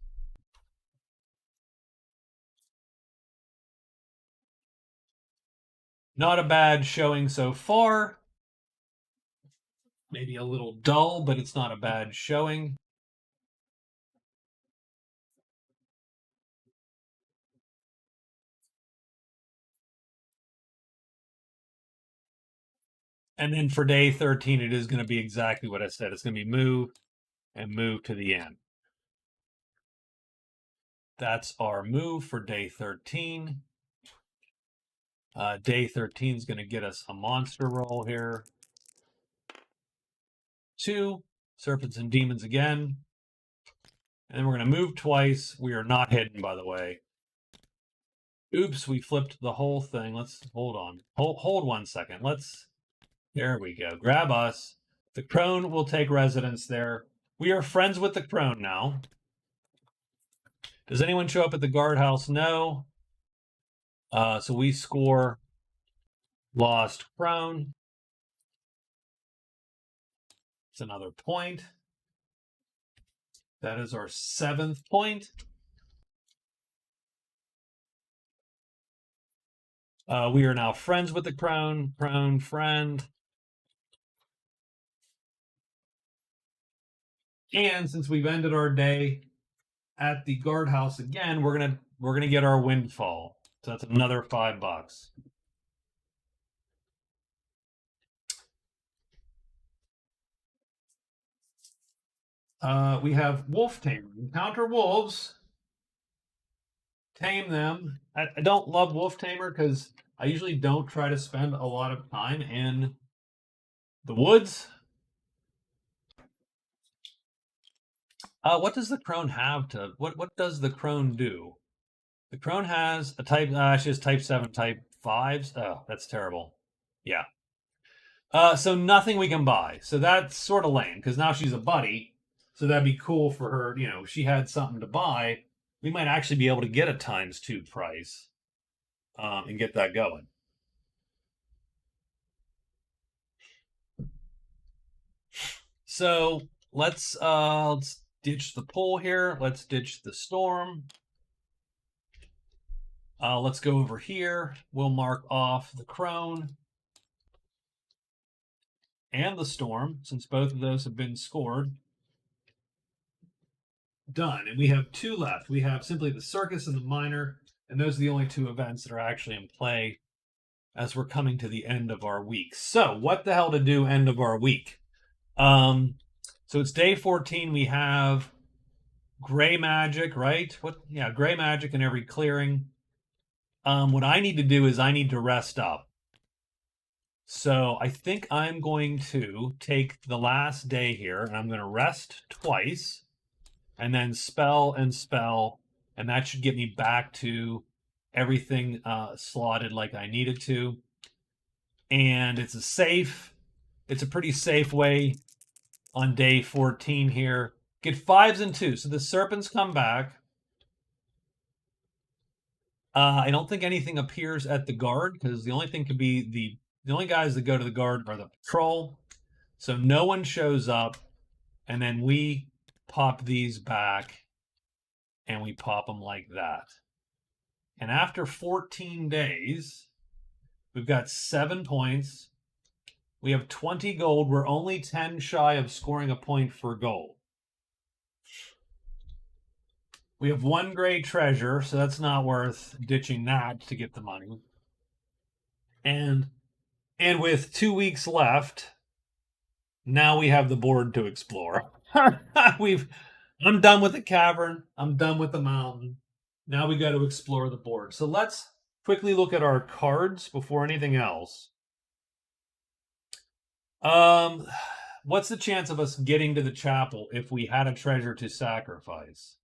Not a bad showing so far. Maybe a little dull, but it's not a bad showing. And then for day 13, it is going to be exactly what I said. It's going to be move and move to the end. That's our move for day 13. Day 13 is going to get us a monster roll here. 2 serpents and demons again. And then we're going to move twice. We are not hidden, by the way. Oops, we flipped the whole thing. Let's hold on. Hold 1 second. There we go. Grab us. The crone will take residence there. We are friends with the crone now. Does anyone show up at the guardhouse? No. So we score lost crone. It's another point. That is our 7th point. We are now friends with the crone. Crone friend. And since we've ended our day, at the guardhouse again, we're gonna get our windfall. So that's another $5. We have wolf tamer. Encounter wolves, tame them. I don't love wolf tamer because I usually don't try to spend a lot of time in the woods. What does the crone have to? What does the crone do? The crone has a type. She has type 7, type 5s. Oh, that's terrible. Yeah. So nothing we can buy. So that's sort of lame because now she's a buddy. So that'd be cool for her. You know, if she had something to buy, we might actually be able to get a ×2 price and get that going. So let's ditch the pull here. Let's ditch the storm. Let's go over here. We'll mark off the crone and the storm, since both of those have been scored. Done. And we have 2 left. We have simply the circus and the minor, and those are the only 2 events that are actually in play as we're coming to the end of our week. So what the hell to do end of our week? So it's day 14. We have gray magic, right? Gray magic in every clearing. What I need to do is I need to rest up. So I think I'm going to take the last day here, and I'm going to rest twice, and then spell and spell, and that should get me back to everything slotted like I needed to. And it's a pretty safe way on day 14 here. Get 5s and 2s. So the serpents come back. I don't think anything appears at the guard because the only thing could be the only guys that go to the guard are the patrol. So no one shows up, and then we pop these back and we pop them like that. And after 14 days, we've got 7 points. We have 20 gold. We're only 10 shy of scoring a point for gold. We have 1 gray treasure, so that's not worth ditching that to get the money. And with 2 weeks left, now we have the board to explore. I'm done with the cavern. I'm done with the mountain. Now we got to explore the board. So let's quickly look at our cards before anything else. What's the chance of us getting to the chapel if we had a treasure to sacrifice?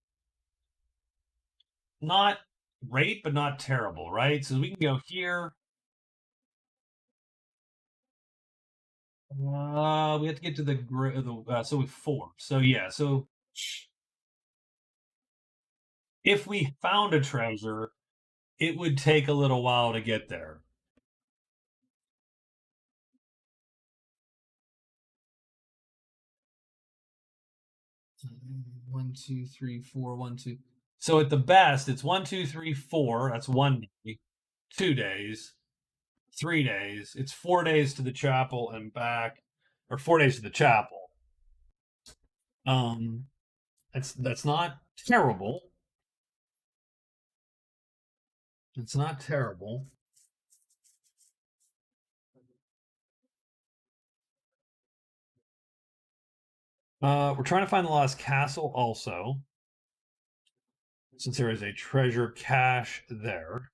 Not great, but not terrible, right? So we can go here. We have to get to so with 4. So yeah, so if we found a treasure, it would take a little while to get there. One, 2, 3, 4, 1, 2. So at the best, it's 1, 2, 3, 4. That's 1 day, 2 days, 3 days. It's 4 days to the chapel and back, or 4 days to the chapel. That's not terrible. It's not terrible. We're trying to find the lost castle also, since there is a treasure cache there.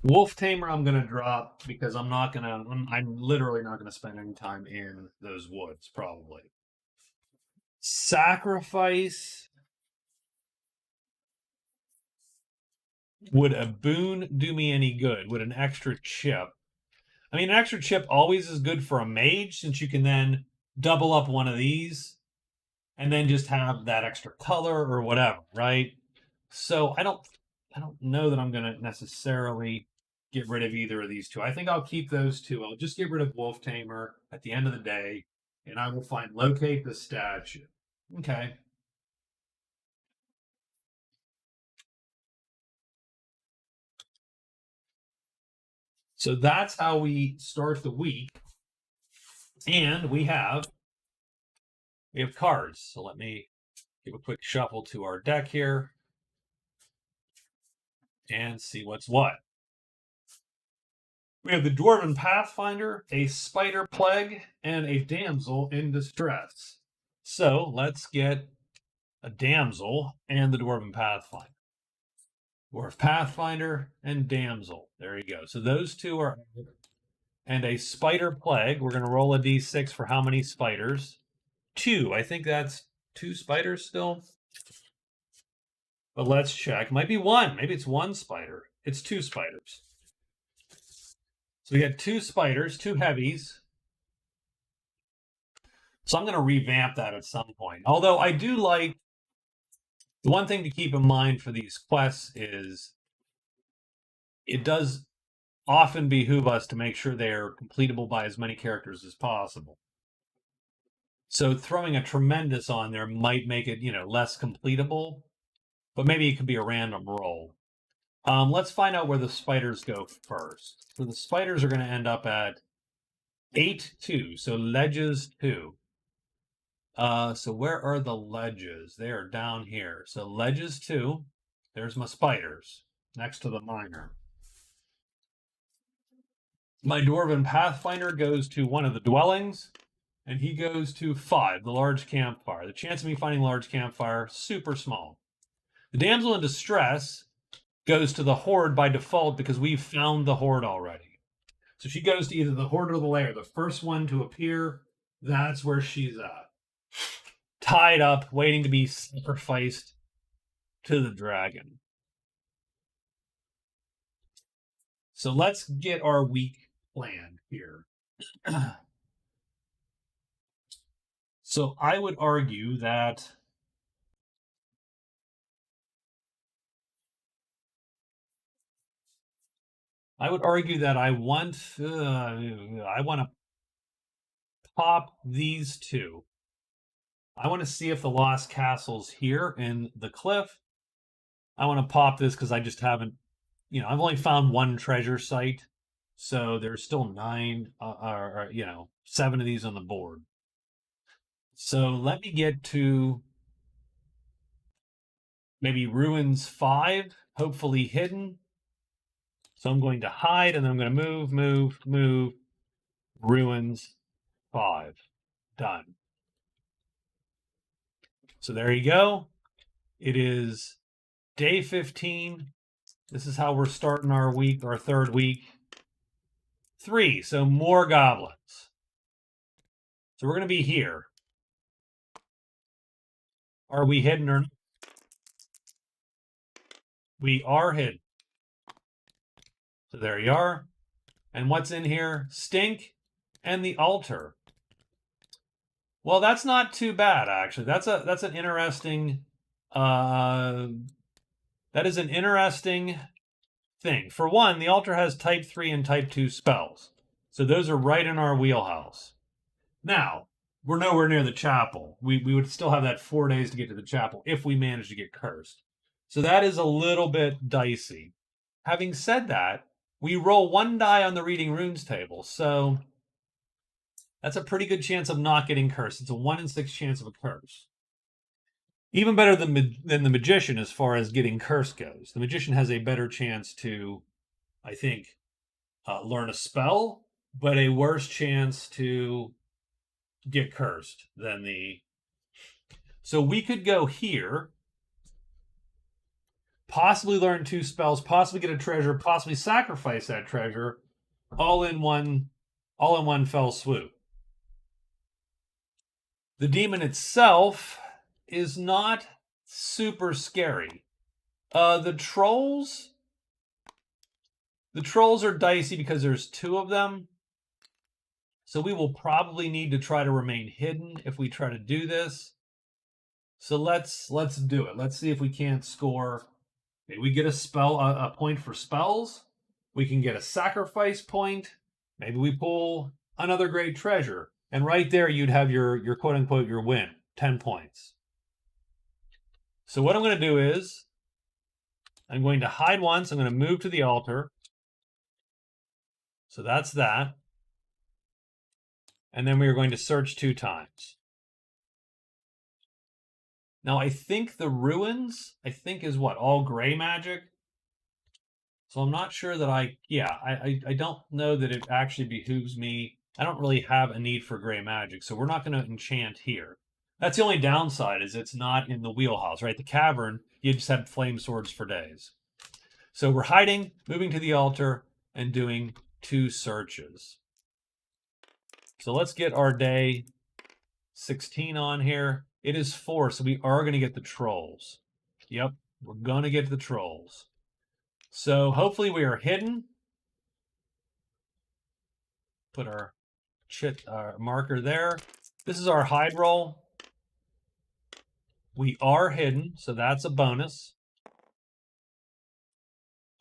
Wolf Tamer I'm going to drop because I'm literally not going to spend any time in those woods, probably. Sacrifice. Would a boon do me any good? Would an extra chip? I mean, an extra chip always is good for a mage, since you can then double up one of these and then just have that extra color or whatever, right? So I don't know that I'm going to necessarily get rid of either of these 2. I think I'll keep those 2. I'll just get rid of Wolf Tamer at the end of the day, and I will locate the statue. Okay. So that's how we start the week. And we have cards. So let me Give a quick shuffle to our deck here and see what's what. We have the Dwarven Pathfinder, a Spider Plague, and a Damsel in Distress. So let's get a Damsel and the Dwarven Pathfinder. Dwarf Pathfinder and Damsel. There you go. So those two are. And a Spider Plague. We're going to roll a d6 for how many spiders? 2. I think that's 2 spiders still. But let's check. Might be 1. Maybe it's 1 spider. It's 2 spiders. So we got 2 spiders, 2 heavies. So I'm going to revamp that at some point. Although I do like, the one thing to keep in mind for these quests is it does often behoove us to make sure they're completable by as many characters as possible. So throwing a tremendous on there might make it, less completable, but maybe it could be a random roll. Let's find out where the spiders go first. So the spiders are going to end up at 8-2, so ledges 2. So where are the ledges? They are down here. So ledges 2. There's my spiders next to the miner. My Dwarven Pathfinder goes to one of the dwellings, and he goes to 5, the large campfire. The chance of me finding large campfire, super small. The Damsel in Distress goes to the Horde by default because we've found the Horde already. So she goes to either the Horde or the Lair. The first one to appear, that's where she's at. Tied up, waiting to be sacrificed to the dragon. So let's get our week planned here. So I would argue that I want to pop these 2. I want to see if the Lost Castle's here in the cliff. I want to pop this because I just haven't, I've only found 1 treasure site. So there's still 9, 7 of these on the board. So let me get to maybe Ruins 5, hopefully hidden. So I'm going to hide, and then I'm going to move, Ruins 5. Done. So there you go. It is day 15. This is how we're starting our week, our 3rd week. 3, so more goblins. So we're going to be here. Are we hidden or not? We are hidden. So there you are. And what's in here? Stink and the altar. Well, that's not too bad, actually. That's an interesting that is an interesting thing. For one, the altar has type 3 and type 2 spells. So those are right in our wheelhouse. Now, we're nowhere near the chapel. We would still have that 4 days to get to the chapel if we manage to get cursed. So that is a little bit dicey. Having said that, we roll 1 die on the reading runes table. So that's a pretty good chance of not getting cursed. It's a 1 in 6 chance of a curse. Even better than the magician as far as getting cursed goes. The magician has a better chance to, I think, learn a spell, but a worse chance to get cursed than the... So we could go here, possibly learn 2 spells, possibly get a treasure, possibly sacrifice that treasure, all in one fell swoop. The demon itself is not super scary. The trolls are dicey because there's 2 of them. So we will probably need to try to remain hidden if we try to do this. So let's do it. Let's see if we can't score. Maybe we get a point for spells. We can get a sacrifice point. Maybe we pull another great treasure. And right there you'd have your quote unquote your win, 10 points. So what I'm going to do is I'm going to hide once. I'm going to move to the altar. So that's that. And then we are going to search 2 times. Now, I think the ruins, is what? All gray magic? So I'm not sure that I don't know that it actually behooves me. I don't really have a need for gray magic, so we're not going to enchant here. That's the only downside, is it's not in the wheelhouse, right? The cavern, you just had flame swords for days. So we're hiding, moving to the altar, and doing 2 searches. So let's get our day 16 on here. It is 4, so we are going to get the trolls. Yep, we're going to get the trolls. So hopefully we are hidden. Put our marker there. This is our hide roll. We are hidden, so that's a bonus.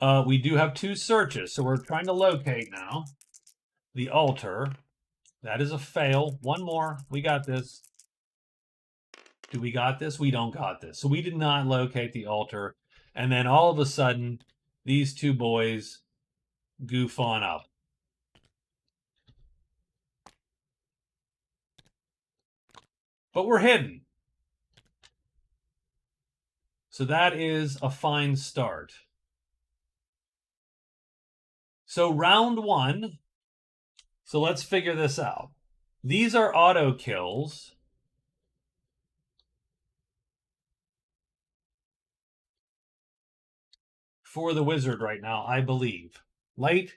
We do have 2 searches, so we're trying to locate now. The altar. That is a fail. One more. We got this. Do we got this? We don't got this. So we did not locate the altar. And then all of a sudden, these 2 boys goof on up. But we're hidden. So that is a fine start. So round 1. So let's figure this out. These are auto kills. For the wizard right now, I believe. Light,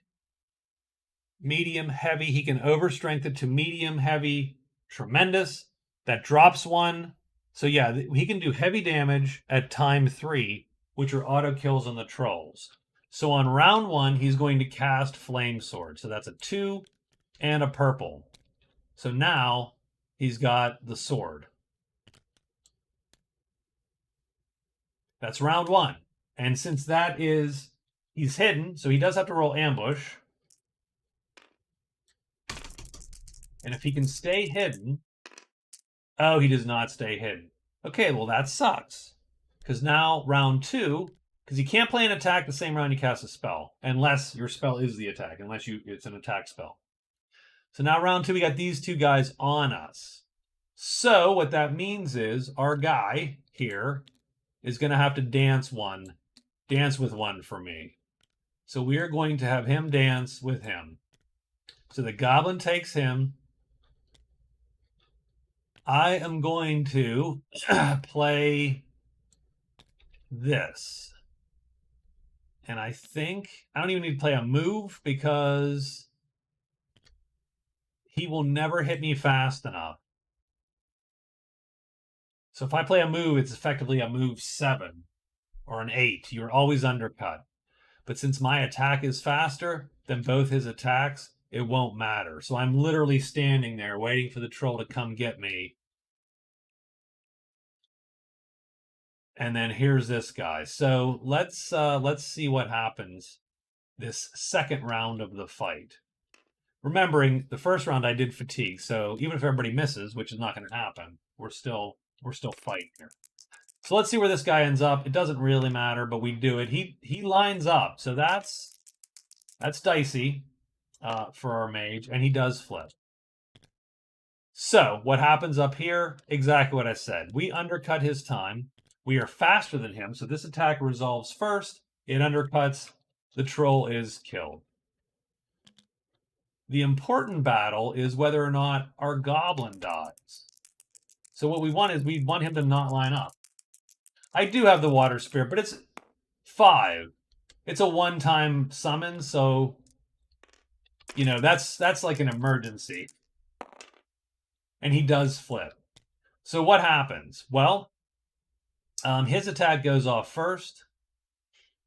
medium, heavy. He can overstrength it to medium, heavy, tremendous. That drops 1. So yeah, he can do heavy damage at time 3, which are auto kills on the trolls. So on round 1, he's going to cast Flame Sword. So that's a 2 and a purple. So now he's got the sword. That's round 1. And since he's hidden, so he does have to roll ambush. And if he can stay hidden, oh, he does not stay hidden. Okay, well, that sucks. Because now round 2, because you can't play an attack the same round you cast a spell, unless your spell is the attack, unless it's an attack spell. So now round 2, we got these 2 guys on us. So what that means is our guy here is going to have to dance with one for me. So we are going to have him dance with him. So the goblin takes him. I am going to play this. And I think I don't even need to play a move because he will never hit me fast enough. So if I play a move, it's effectively a move 7 or an 8. You're always undercut. But since my attack is faster than both his attacks, it won't matter. So I'm literally standing there waiting for the troll to come get me. And then here's this guy. So let's see what happens this second round of the fight. Remembering the first round I did fatigue, so even if everybody misses, which is not going to happen, we're still fighting here. So let's see where this guy ends up. It doesn't really matter, but we do it. He lines up, so that's dicey for our mage, and he does flip. So what happens up here? Exactly what I said. We undercut his time. We are faster than him, so this attack resolves first. It undercuts. The troll is killed. The important battle is whether or not our goblin dies. So what we want him to not line up. I do have the water spirit, but it's 5. It's a one-time summon, so that's like an emergency. And he does flip. So what happens? Well, his attack goes off first,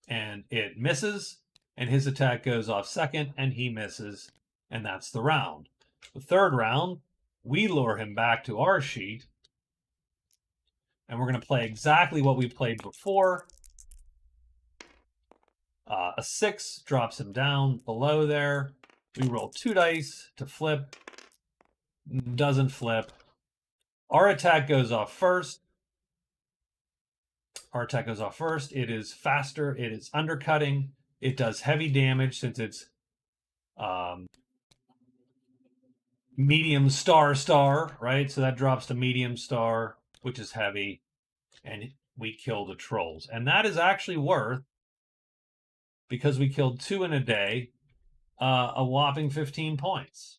and it misses, and his attack goes off second, and he misses, and that's the round. The third round, we lure him back to our sheet, and we're going to play exactly what we played before. A 6 drops him down below there. We roll 2 dice to flip. Doesn't flip. Our attack goes off first. It is faster. It is undercutting. It does heavy damage since it's medium star, right? So that drops to medium star, which is heavy. and we kill the trolls. And that is actually worth, because we killed 2 in a day, a whopping 15 points.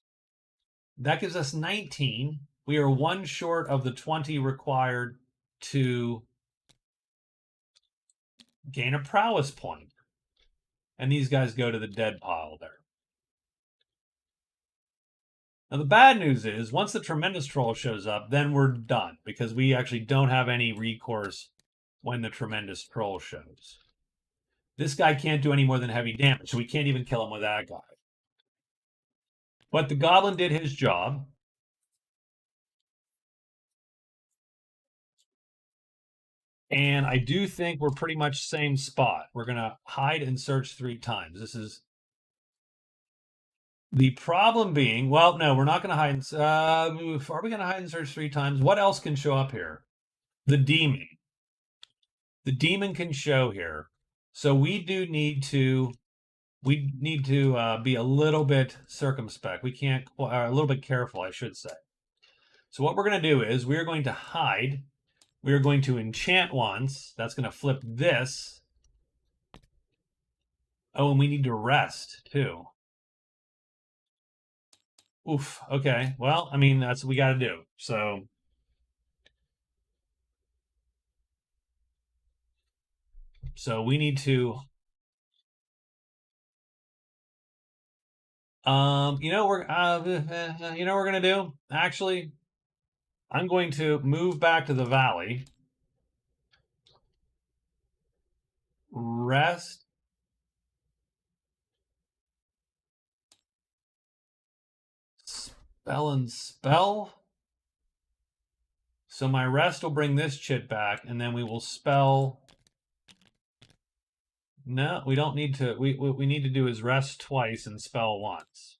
That gives us 19. We are 1 short of the 20 required to gain a prowess point. And these guys go to the dead pile there. Now, the bad news is, once the tremendous troll shows up, then we're done, because we actually don't have any recourse when the tremendous troll shows. This guy can't do any more than heavy damage, so we can't even kill him with that guy. But the goblin did his job. And I do think we're pretty much same spot. We're going to hide and search 3 times. This is the problem being, well, no, we're not going to hide. Are we going to hide and search 3 times? What else can show up here? The demon. The demon can show here. So we need to be a little bit circumspect. We can't, a little bit careful, I should say. So what we're going to do is we're going to hide. We are going to enchant once. That's going to flip this. Oh, and we need to rest too. Oof. Okay. Well, I mean, that's what we got to do. So we need to, we're going to do? Actually, I'm going to move back to the valley. Rest. Spell and spell. So my rest will bring this chit back, and then we will spell. No, we don't need to. What we need to do is rest twice and spell once.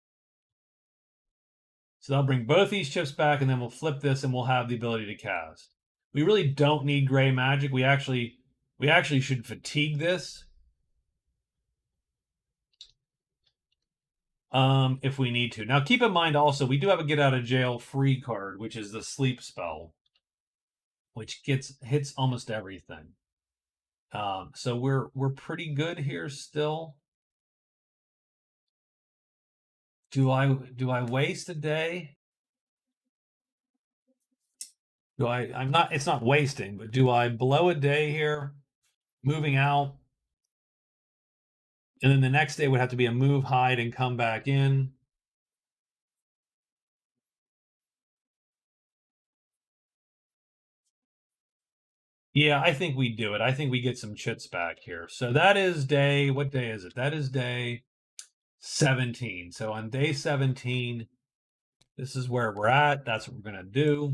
So that'll bring both these chips back, and then we'll flip this, and we'll have the ability to cast. We really don't need gray magic. We actually should fatigue this. If we need to. Now, keep in mind also, we do have a get out of jail free card, which is the sleep spell, which hits almost everything. So we're pretty good here still. Do I waste a day? It's not wasting, but do I blow a day here, moving out? And then the next day would have to be a move, hide, and come back in. Yeah, I think we do it. I think we get some chits back here. So that is day, what day is it? That is day 17. So on day 17, this is where we're at. That's what we're going to do.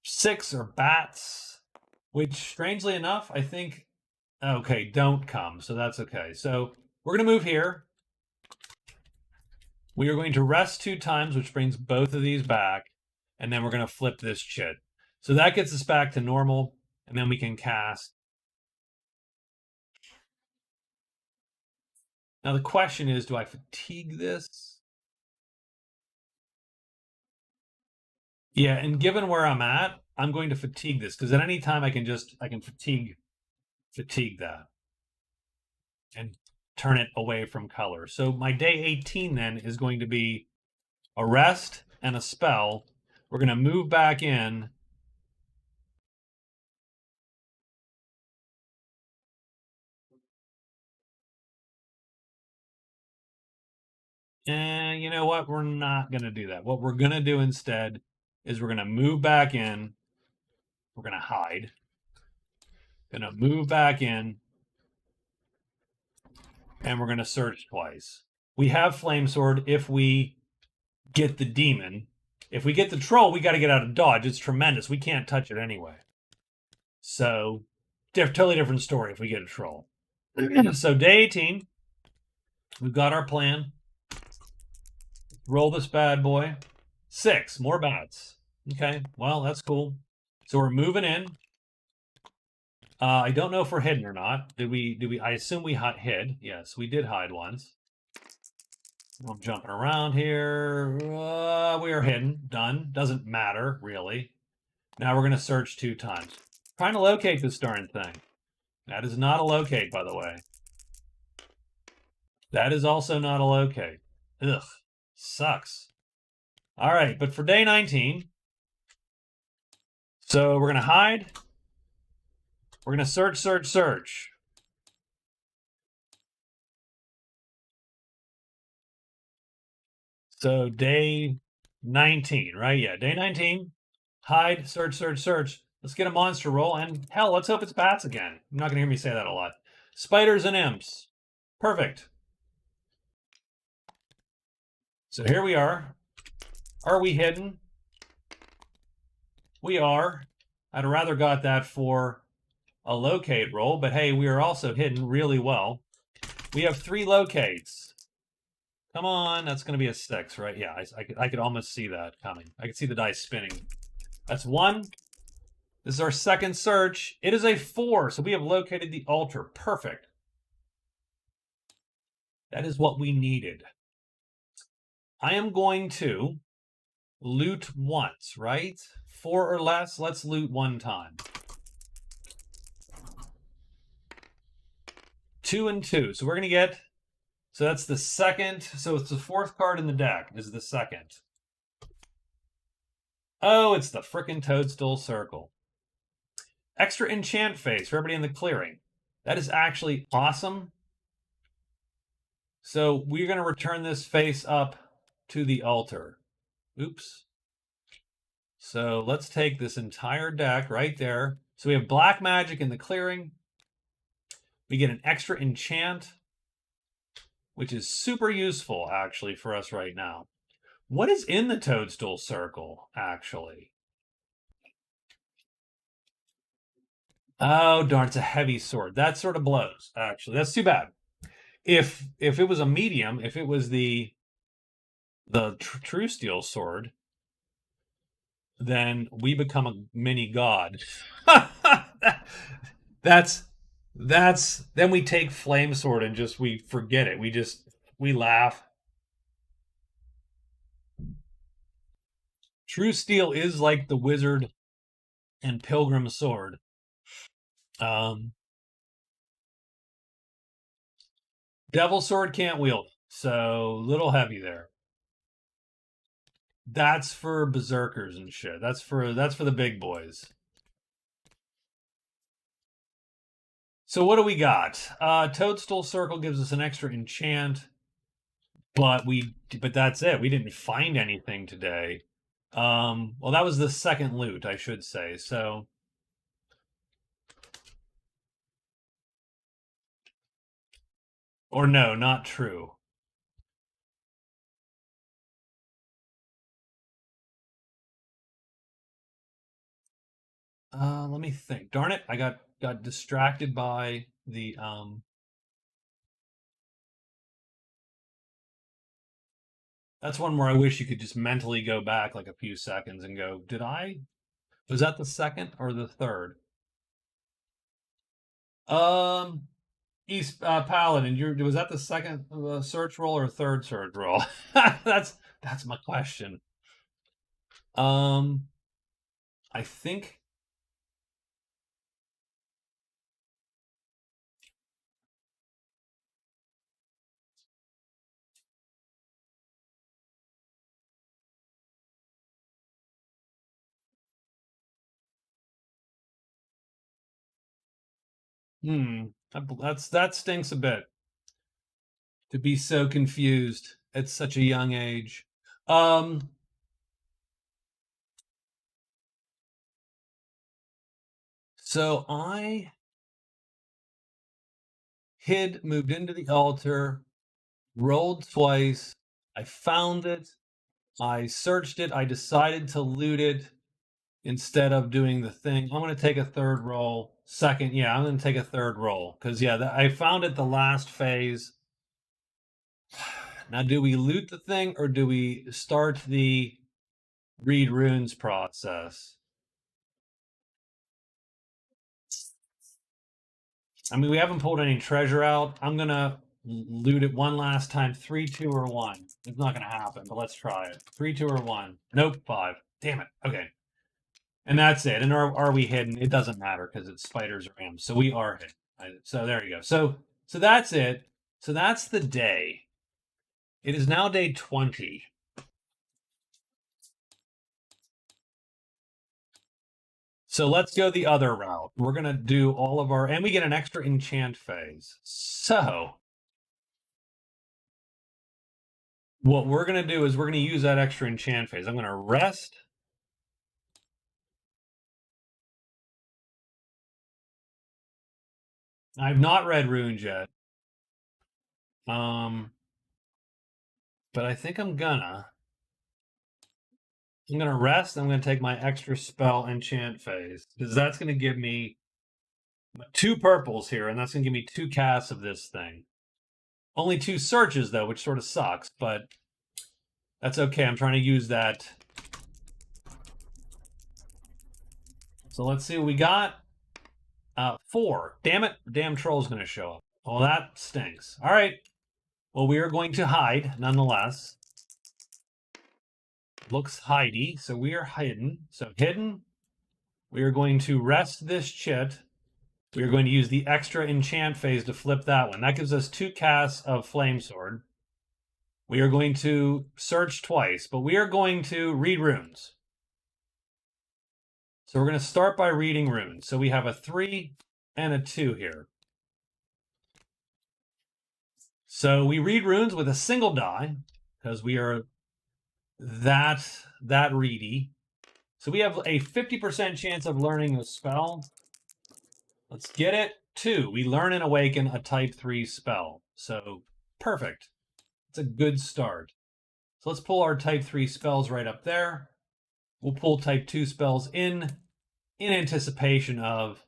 6 are bats, which strangely enough, I think, okay, don't come. So that's okay. So we're going to move here. We are going to rest 2 times, which brings both of these back. And then we're going to flip this chit. So that gets us back to normal, and then we can cast. Now the question is, do I fatigue this? Yeah, and given where I'm at, I'm going to fatigue this, because at any time I can fatigue that and turn it away from color. So my day 18 then is going to be a rest and a spell. We're going to move back in. And you know what? We're not going to do that. What we're going to do instead is we're going to move back in. We're going to hide. Going to move back in. And we're going to search twice. We have Flame Sword if we get the demon. If we get the troll, we got to get out of dodge. It's tremendous. We can't touch it anyway. So, totally different story if we get a troll. So, day 18. We've got our plan. Roll this bad boy. 6, more bats. Okay, well, that's cool. So we're moving in. I don't know if we're hidden or not. I assume we hid. Yes, we did hide once. I'm jumping around here. We are hidden. Done. Doesn't matter, really. Now we're going to search 2 times. Trying to locate this darn thing. That is not a locate, by the way. That is also not a locate. Ugh. Sucks. All right, but for day 19, so we're going to hide. We're going to search, search, search. So day 19, right? Yeah, day 19. Hide, search, search, search. Let's get a monster roll, and hell, let's hope it's bats again. You're not going to hear me say that a lot. Spiders and imps. Perfect. So here we are. Are we hidden? We are. I'd have rather got that for a locate roll, but hey, we are also hidden really well. We have 3 locates. Come on, that's going to be a 6, right? Yeah, I could almost see that coming. I could see the dice spinning. That's 1. This is our second search. It is a 4, so we have located the altar. Perfect. That is what we needed. I am going to loot once, right? 4 or less, let's loot 1 time. 2 and 2. So we're going to get, so that's the second, so it's the 4th card in the deck is the second. Oh, it's the frickin' Toadstool Circle. Extra enchant phase for everybody in the clearing. That is actually awesome. So we're going to return this face up to the altar. Oops. So let's take this entire deck right there. So we have black magic in the clearing. We get an extra enchant, which is super useful actually for us right now. What is in the Toadstool Circle, actually? Oh, darn, it's a heavy sword. That sort of blows, actually. That's too bad. If it was a medium, if it was the true steel sword, then we become a mini god. that's then we take flame sword and just we forget it. We laugh. True steel is like the wizard and pilgrim sword. Devil sword can't wield, so little heavy there. That's for berserkers and shit. That's for the big boys. So what do we got? Toadstool Circle gives us an extra enchant, but that's it. We didn't find anything today. Well, that was the second loot, I should say. So or no, not true. Let me think. Darn it, I got distracted by the That's one where I wish you could just mentally go back like a few seconds and go, was that the second or the third? East Paladin, was that the second search roll or third search roll? that's my question. I think that stinks a bit. To be so confused at such a young age. So I moved into the altar, rolled twice. I found it. I searched it. I decided to loot it instead of doing the thing. I'm going to take a third roll. Second, yeah, I'm going to take a third roll because yeah, I found it the last phase. Now, do we loot the thing or do we start the read runes process? I mean, we haven't pulled any treasure out. I'm going to loot it one last time. 3, 2, or 1. It's not going to happen, but let's try it. 3, 2, or 1. Nope, 5. Damn it. Okay. And that's it. And are we hidden? It doesn't matter because it's spiders or imps. So we are hidden. So there you go. So that's it. So that's the day. It is now day 20. So let's go the other route. We're going to do all of our, and we get an extra enchant phase. So what we're going to do is we're going to use that extra enchant phase. I'm going to rest. I've not read runes yet. But I think I'm gonna rest. I'm gonna take my extra spell enchant phase because that's gonna give me 2 purples here, and that's gonna give me 2 casts of this thing. Only 2 searches though, which sort of sucks, but that's okay. I'm trying to use that. So let's see what we got. 4. Damn it! Damn troll's gonna show up. Well, that stinks. All right. Well, we are going to hide nonetheless. Looks hidey, so we are hidden. So hidden. We are going to rest this chit. We are going to use the extra enchant phase to flip that one. That gives us 2 casts of Flame Sword. We are going to search twice, but we are going to read runes. So we're going to start by reading runes. So we have a 3 and a 2 here. So we read runes with a single die because we are that reedy. So we have a 50% chance of learning a spell. Let's get it. 2. We learn and awaken a type 3 spell. So perfect. It's a good start. So let's pull our type 3 spells right up there. We'll pull type 2 spells in anticipation of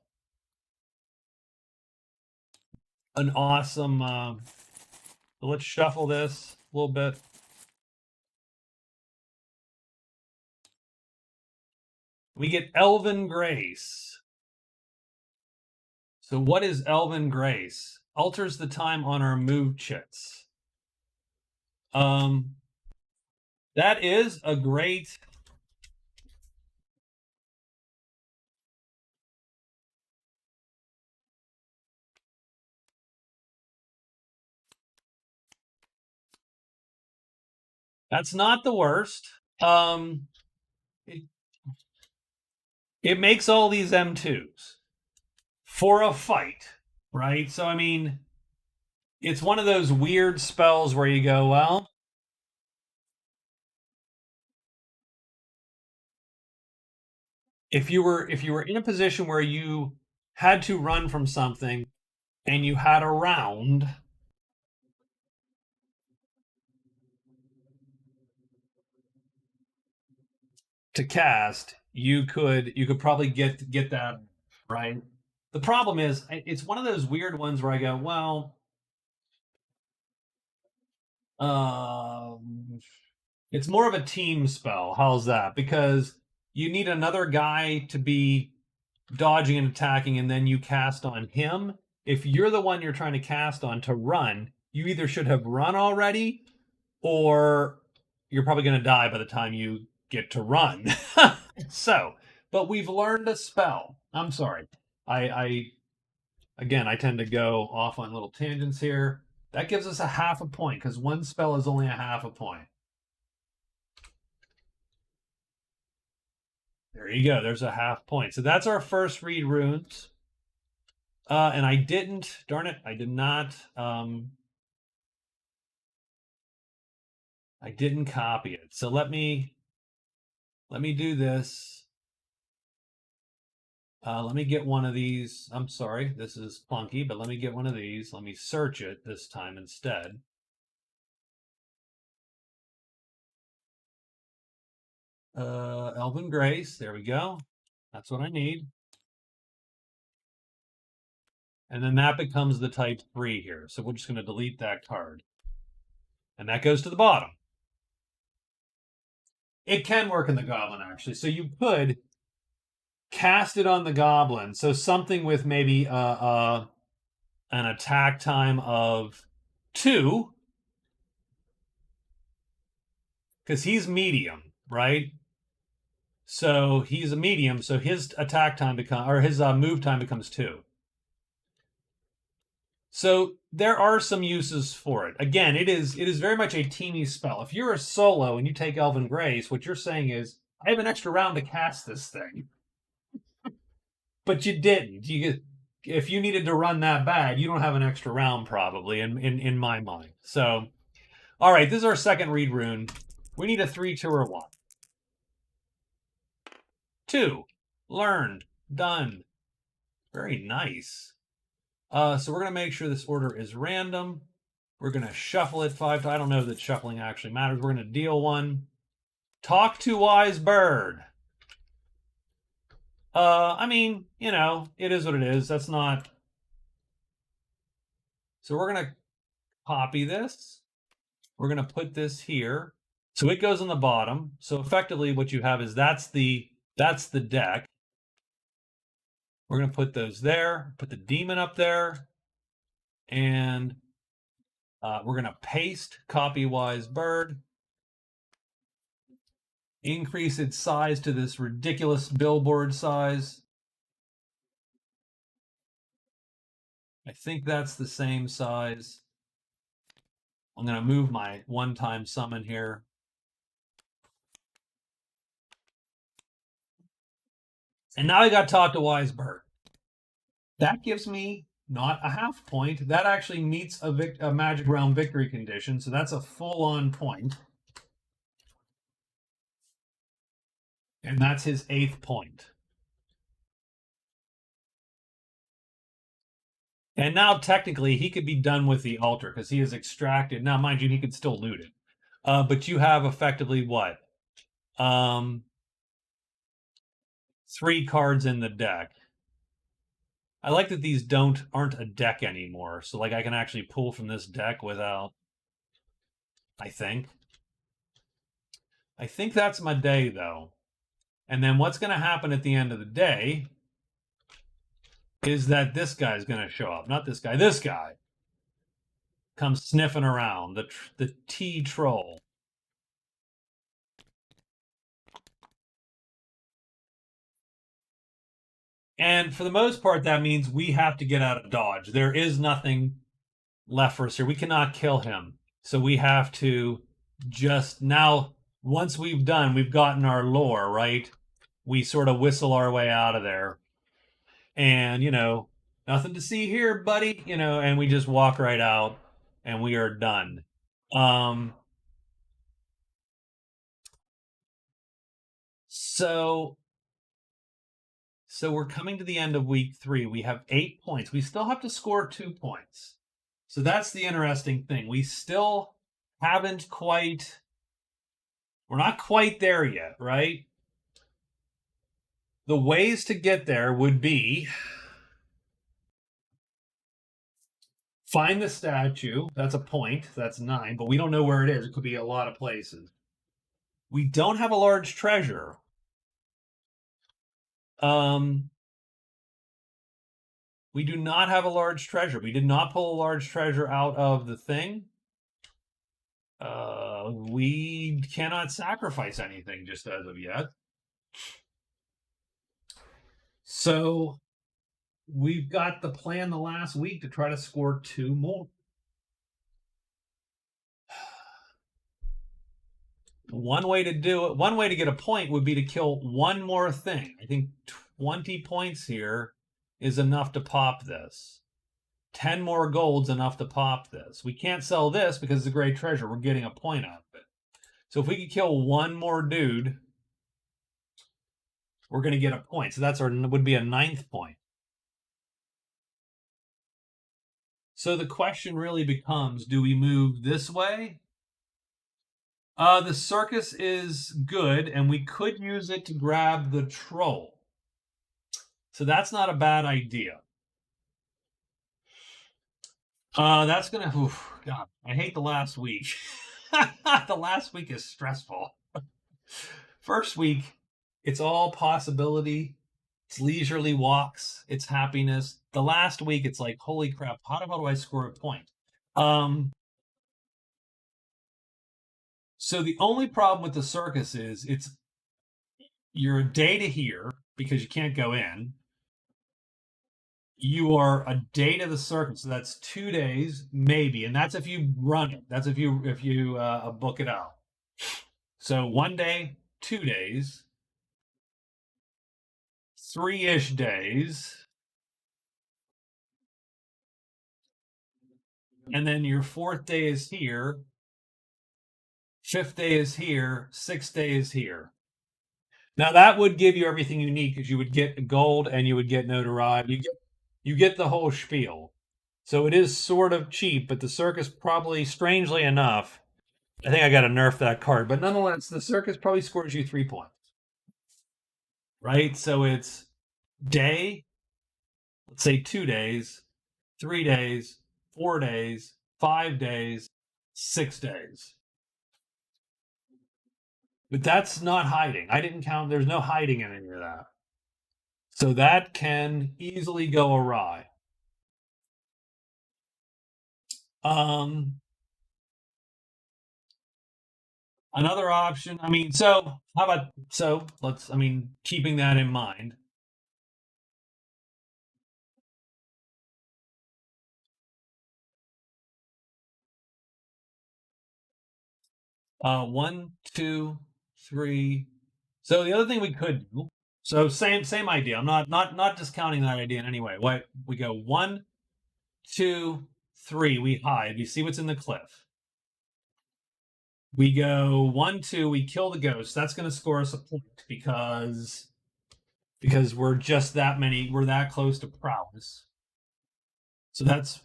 an awesome... let's shuffle this a little bit. We get Elvin Grace. So what is Elvin Grace? Alters the time on our move chits. That is a great... That's not the worst. It makes all these M2s for a fight, right? So, I mean, it's one of those weird spells where you go, well, if you were in a position where you had to run from something and you had a round, to cast, you could probably get that right. The problem is it's one of those weird ones where I go, well, it's more of a team spell. How's that? Because you need another guy to be dodging and attacking, and then you cast on him. If you're the one you're trying to cast on to run, you either should have run already, or you're probably going to die by the time you get to run. So, but we've learned a spell. I'm sorry. I tend to go off on little tangents here. That gives us a half a point because one spell is only a half a point. There you go. There's a half point. So that's our first read runes. And I didn't, darn it, I did not, I didn't copy it. So let me do this. Let me get one of these. I'm sorry, this is clunky, but let me get one of these. Let me search it this time instead. Elvin Grace, there we go. That's what I need. And then that becomes the type 3 here. So we're just going to delete that card. And that goes to the bottom. It can work in the goblin, actually. So you could cast it on the goblin. So something with maybe an attack time of 2. Because he's medium, right? So he's a medium, so his attack time his move time becomes 2. So there are some uses for it. Again, it is very much a teamy spell. If you're a solo and you take Elvin Grace, what you're saying is, I have an extra round to cast this thing, but you didn't. If you needed to run that bad, you don't have an extra round probably in my mind. So, all right, this is our second read rune. We need a 3, 2, or 1. 2, learned, done. Very nice. So we're going to make sure this order is random. We're going to shuffle it 5 times. I don't know that shuffling actually matters. We're going to deal 1. Talk to wise bird. I mean, it is what it is. That's not. So we're going to copy this. We're going to put this here. So it goes on the bottom. So effectively what you have is that's the deck. We're going to put those there, put the demon up there, and we're going to paste copy wise bird, increase its size to this ridiculous billboard size. I think that's the same size. I'm going to move my one-time summon here. And now I got talk to wise bird. That gives me not a half point. That actually meets a magic realm victory condition. So that's a full-on point. And that's his 8th point. And now technically he could be done with the altar because he is extracted. Now, mind you, he could still loot it. But you have effectively what? 3 cards in the deck. I like that these aren't a deck anymore. So like I can actually pull from this deck without, I think that's my day though. And then what's going to happen at the end of the day is that this guy's going to show up. Not this guy. This guy comes sniffing around. The T troll. And for the most part, that means we have to get out of dodge. There is nothing left for us here. We cannot kill him. So we have to just now, once we've gotten our lore, right? We sort of whistle our way out of there. And, nothing to see here, buddy, and we just walk right out and we are done. So we're coming to the end of week 3. We have 8 points. We still have to score 2 points. So that's the interesting thing. We still haven't quite, we're not quite there yet, right? The ways to get there would be find the statue. That's a point. That's 9, but we don't know where it is. It could be a lot of places. We don't have a large treasure. We do not have a large treasure. We did not pull a large treasure out of the thing. We cannot sacrifice anything just as of yet. So we've got the plan the last week to try to score 2 more. One way to do it, one way to get a point would be to kill one more thing. I think 20 points here is enough to pop this. 10 more gold's enough to pop this. We can't sell this because it's a great treasure. We're getting a point out of it. So if we could kill one more dude, we're going to get a point. So that's would be a 9th point. So the question really becomes, do we move this way? The circus is good, and we could use it to grab the troll. So that's not a bad idea. That's going to, God, I hate the last week. The last week is stressful. First week, it's all possibility. It's leisurely walks. It's happiness. The last week, it's like, holy crap, how do I score a point? So the only problem with the circus is You're a day to here because you can't go in. You are a day to the circuit, so that's 2 days maybe, and that's if you run it. That's if you book it out. So 1 day, 2 days, 3-ish days, and then your fourth day is here, fifth day is here, sixth day is here. Now that would give you everything you need because you would get gold and you would get notoriety. You get the whole spiel. So it is sort of cheap, but the circus probably, strangely enough, I think I got to nerf that card. But nonetheless, the circus probably scores you 3 points, right? So it's day, let's say 2 days, 3 days, 4 days, 5 days, 6 days. But that's not hiding. I didn't count. There's no hiding in any of that. So that can easily go awry. Um, Another option. I mean, so how about let's. I mean, keeping that in mind. One, two, three. So the other thing we could do. So same idea. I'm not discounting that idea in any way. What we go 1, 2, 3. We hide. We see what's in the cliff. We go 1, 2. We kill the ghost. That's going to score us a point because we're just that many. We're that close to prowess. So that's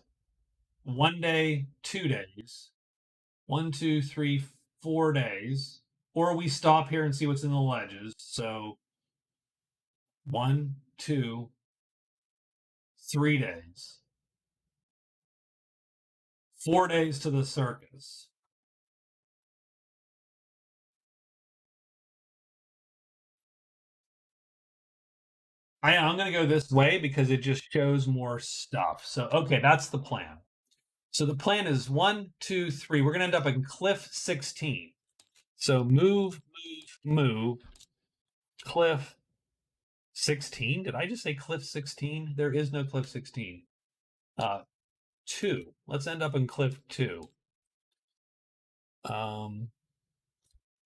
1 day, 2 days. 1, 2, 3, 4 days. Or we stop here and see what's in the ledges. So 1, 2, 3 days. 4 days to the circus. I'm going to go this way because it just shows more stuff. So, okay, that's the plan. So the plan is 1, 2, 3. We're going to end up in cliff 16. So move, move, cliff 16. Did I just say cliff 16? There is no cliff 16. 2. Let's end up in cliff 2.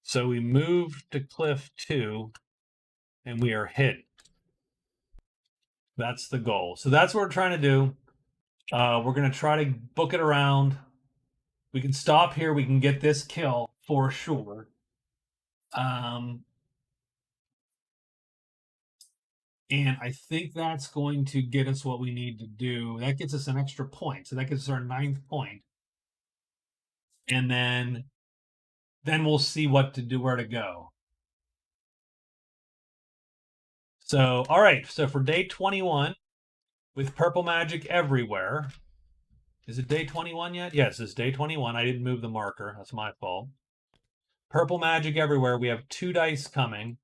So we move to cliff 2 and we are hit. That's the goal. So that's what we're trying to do. We're going to try to book it around. We can stop here. We can get this kill for sure. And I think that's going to get us what we need to do. That gets us an extra point. So that gets us our 9th point. And then we'll see what to do, where to go. So, all right. So for day 21, with purple magic everywhere. Is it day 21 yet? Yes, it's day 21. I didn't move the marker. That's my fault. Purple magic everywhere. We have 2 dice coming.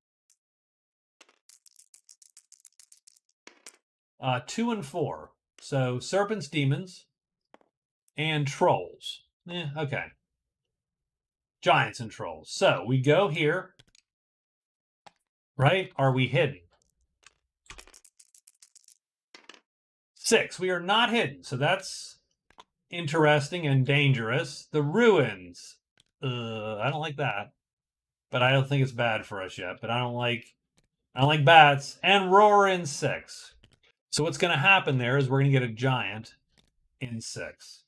2 and 4. So serpents, demons, and trolls. Okay. Giants and trolls. So we go here. Right? Are we hidden? 6. We are not hidden. So that's interesting and dangerous. The ruins. I don't like that. But I don't think it's bad for us yet. But I don't like bats. And roar in 6. So what's going to happen there is we're going to get a giant in 6.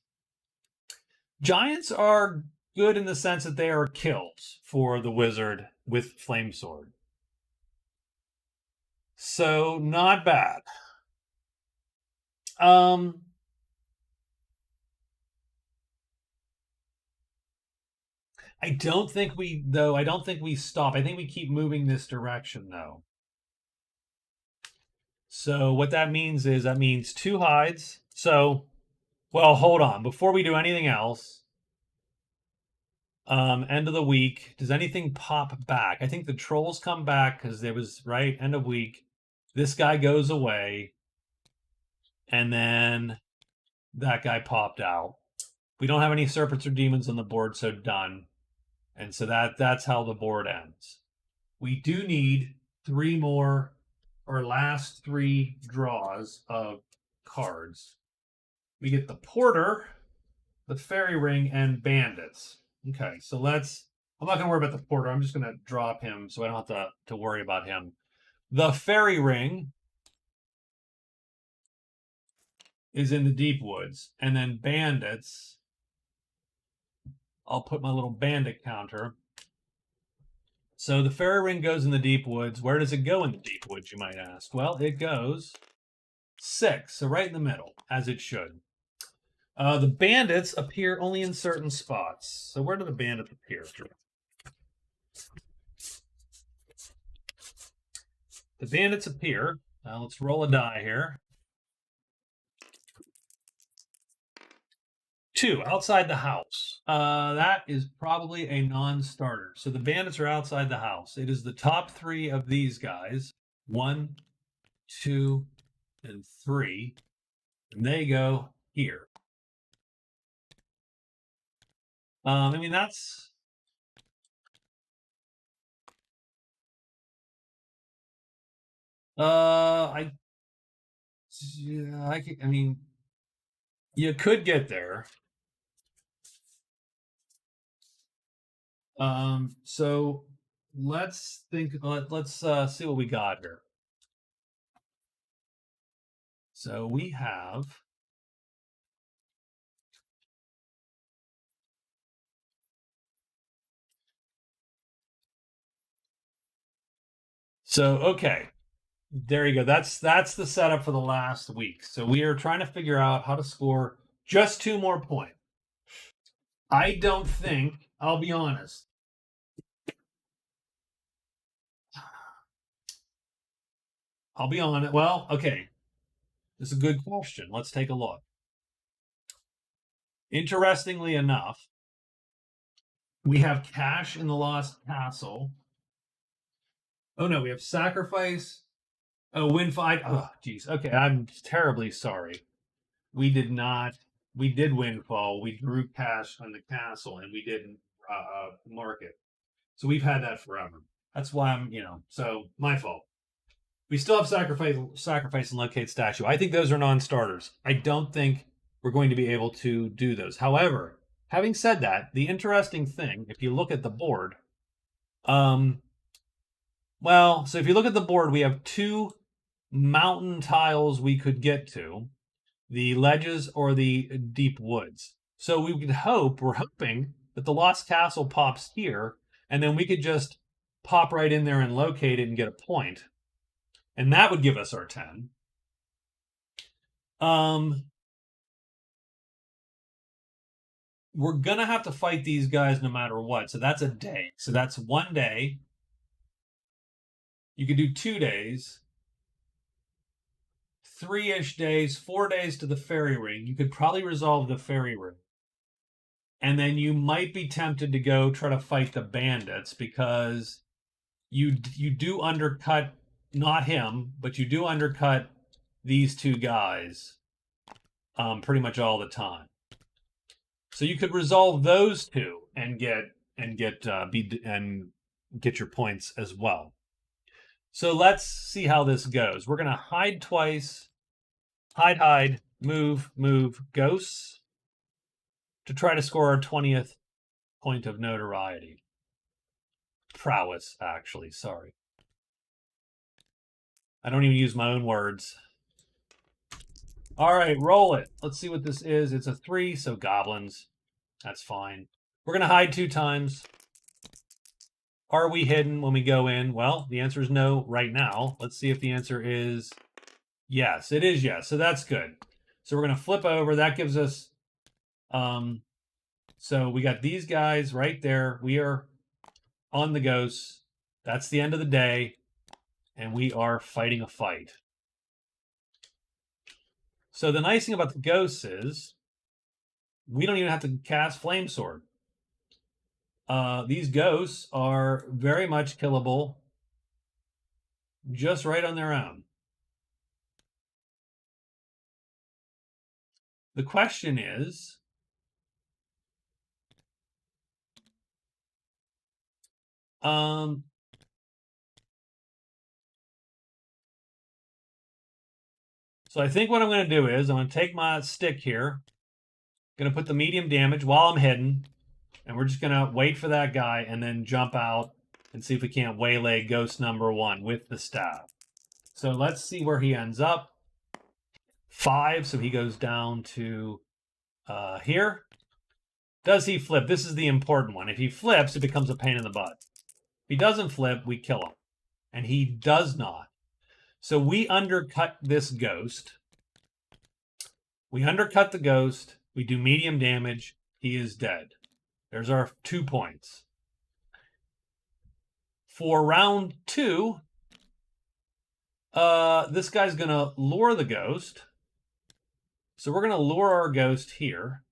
Giants are good in the sense that they are kills for the wizard with flame sword. So not bad. I don't think we stop. I think we keep moving this direction though. So what that means is 2 hides. So, well, hold on. Before we do anything else, end of the week. Does anything pop back? I think the trolls come back because there was right end of week. This guy goes away, and then that guy popped out. We don't have any serpents or demons on the board, so done. And so that's how the board ends. We do need 3 more, or last 3 draws of cards. We get the Porter, the Fairy Ring, and Bandits. Okay, so let's. I'm not going to worry about the Porter. I'm just going to drop him so I don't have to worry about him. The Fairy Ring is in the Deep Woods. And then Bandits, I'll put my little bandit counter. So the Fairy Ring goes in the Deep Woods. Where does it go in the Deep Woods, you might ask? Well, it goes 6, so right in the middle, as it should. The bandits appear only in certain spots. So where do the bandits appear? The bandits appear. Let's roll a die here. 2, outside the house. That is probably a non-starter. So the bandits are outside the house. It is the top 3 of these guys. 1, 2, and 3. And they go here. I mean, that's... I mean, you could get there. So let's think. Let's see what we got here. So we have. So okay, there you go. That's the setup for the last week. So we are trying to figure out how to score just 2 more points. I don't think, I'll be honest. I'll be honest. Well, okay. This is a good question. Let's take a look. Interestingly enough, we have cash in the Lost Castle. Oh no, we have sacrifice. Oh, win fight. Oh, geez. Okay, I'm terribly sorry. We did not. We did windfall. We drew cash on the castle, and we didn't mark it. So we've had that forever. That's why I'm, so my fault. We still have sacrifice, and locate statue. I think those are non-starters. I don't think we're going to be able to do those. However, having said that, the interesting thing, if you look at the board, well, so if you look at the board, we have 2 mountain tiles we could get to, the ledges or the deep woods. So we're hoping that the Lost Castle pops here, and then we could just pop right in there and locate it and get a point. And that would give us our 10. We're going to have to fight these guys no matter what. So that's a day. So that's 1 day. You could do 2 days. 3-ish days, 4 days to the Fairy Ring. You could probably resolve the Fairy Ring. And then you might be tempted to go try to fight the bandits because you do undercut, not him, but you do undercut these 2 guys pretty much all the time. So you could resolve those 2 and get your points as well. So let's see how this goes. We're going to hide twice, hide, move, ghosts to try to score our 20th point of notoriety. Prowess, actually, sorry. I don't even use my own words. All right, roll it. Let's see what this is. It's a 3, so goblins. That's fine. We're going to hide 2 times. Are we hidden when we go in? Well, the answer is no right now. Let's see if the answer is yes. It is yes, so that's good. So we're going to flip over. That gives us... so we got these guys right there. We are on the ghosts. That's the end of the day. And we are fighting a fight. So the nice thing about the ghosts is we don't even have to cast Flame Sword. These ghosts are very much killable just right on their own. The question is, So I think what I'm going to do is I'm going to take my stick here, going to put the medium damage while I'm hidden, and we're just going to wait for that guy and then jump out and see if we can't waylay ghost number 1 with the staff. So let's see where he ends up. 5, so he goes down to here. Does he flip? This is the important one. If he flips, it becomes a pain in the butt. If he doesn't flip, we kill him. And he does not. So we undercut this ghost. We undercut the ghost. We do medium damage. He is dead. There's our 2 points. For round 2, this guy's going to lure the ghost. So we're going to lure our ghost here.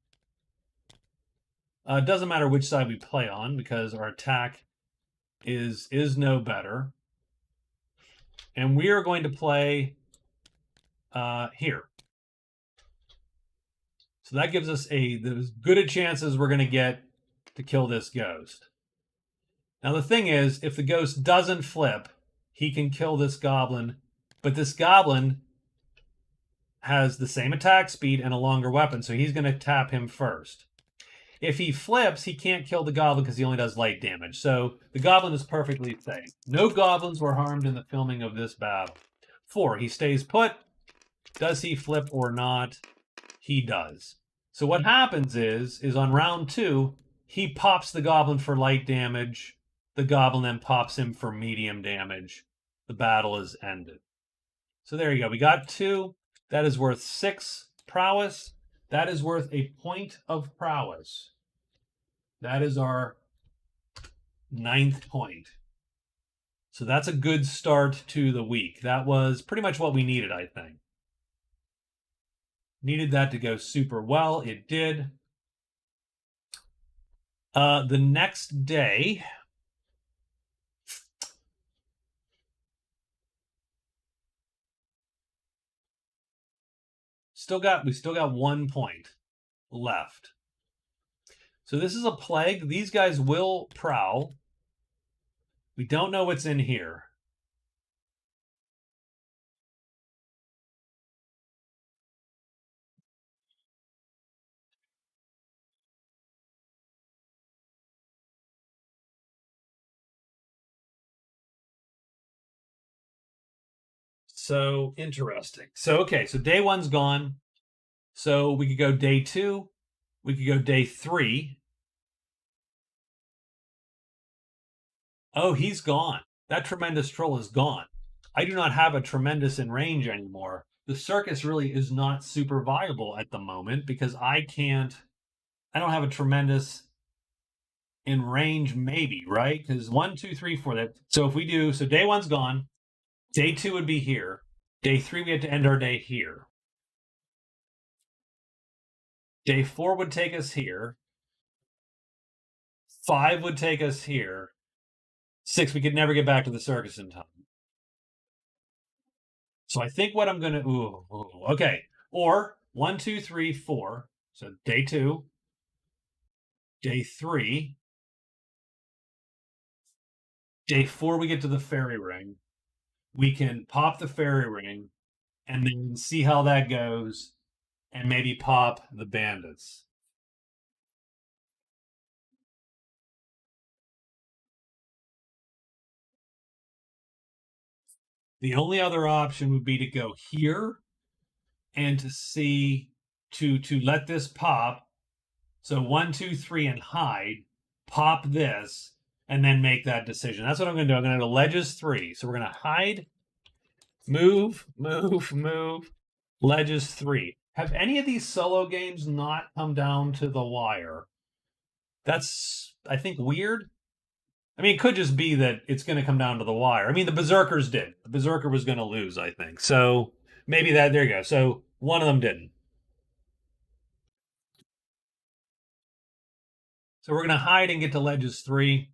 It doesn't matter which side we play on because our attack is no better. And we are going to play here. So that gives us as good a chance as we're going to get to kill this ghost. Now the thing is, if the ghost doesn't flip, he can kill this goblin. But this goblin has the same attack speed and a longer weapon, so he's going to tap him first. If he flips, he can't kill the goblin because he only does light damage. So the goblin is perfectly safe. No goblins were harmed in the filming of this battle. 4, he stays put. Does he flip or not? He does. So what happens is on round 2, he pops the goblin for light damage. The goblin then pops him for medium damage. The battle is ended. So there you go. We got 2. That is worth 6 prowess. That is worth a point of prowess. That is our 9th point. So that's a good start to the week. That was pretty much what we needed, I think. Needed that to go super well. It did. The next day, we still got 1 point left. So this is a plague. These guys will prowl. We don't know what's in here. So interesting. So, okay, so day 1's gone. So we could go day 2. We could go day 3. Oh, he's gone. That tremendous troll is gone. I do not have a tremendous in range anymore. The circus really is not super viable at the moment because I don't have a tremendous in range maybe, right? Because 1, 2, 3, 4. So if we do, so day 1's gone. Day 2 would be here. Day 3, we have to end our day here. Day 4 would take us here. 5 would take us here. 6, we could never get back to the circus in time. So I think what I'm going to... okay. Or 1, 2, 3, 4. So day 2. Day 3. Day 4, we get to the fairy ring. We can pop the fairy ring and then see how that goes and maybe pop the bandits. The only other option would be to go here and to see, to let this pop. So 1, 2, 3 and hide, pop this, and then make that decision. That's what I'm going to do. I'm going to ledges 3. So we're going to hide, move, ledges 3. Have any of these solo games not come down to the wire? That's, I think, weird. I mean, it could just be that it's going to come down to the wire. I mean, the Berserkers did. The Berserker was going to lose, I think. So maybe that, there you go. So one of them didn't. So we're going to hide and get to ledges 3.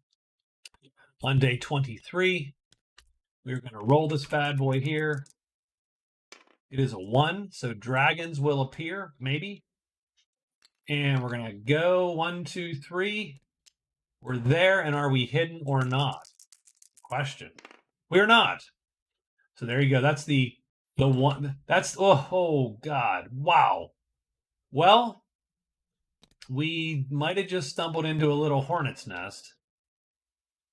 On day 23, we're going to roll this bad boy here. It is a 1, so dragons will appear, maybe. And we're going to go 1, 2, 3. We're there, and are we hidden or not? Question. We're not. So there you go. That's the The one that's oh God. Wow. Well, we might have just stumbled into a little hornet's nest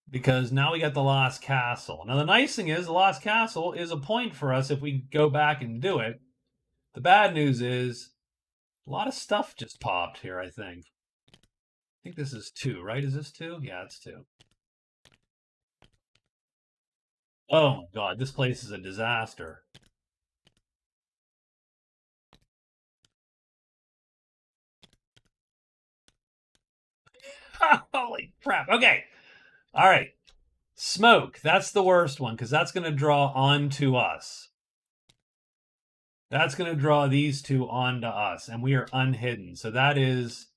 because now we got the Lost Castle. Now the nice thing is the Lost Castle is a point for us if we go back and do it. The bad news is a lot of stuff just popped here, I think. I think this is 2, right? Is this 2? Yeah, it's 2. Oh my God, this place is a disaster. Holy crap. Okay. All right. Smoke. That's the worst one because that's going to draw onto us. That's going to draw these two onto us, and we are unhidden. So that is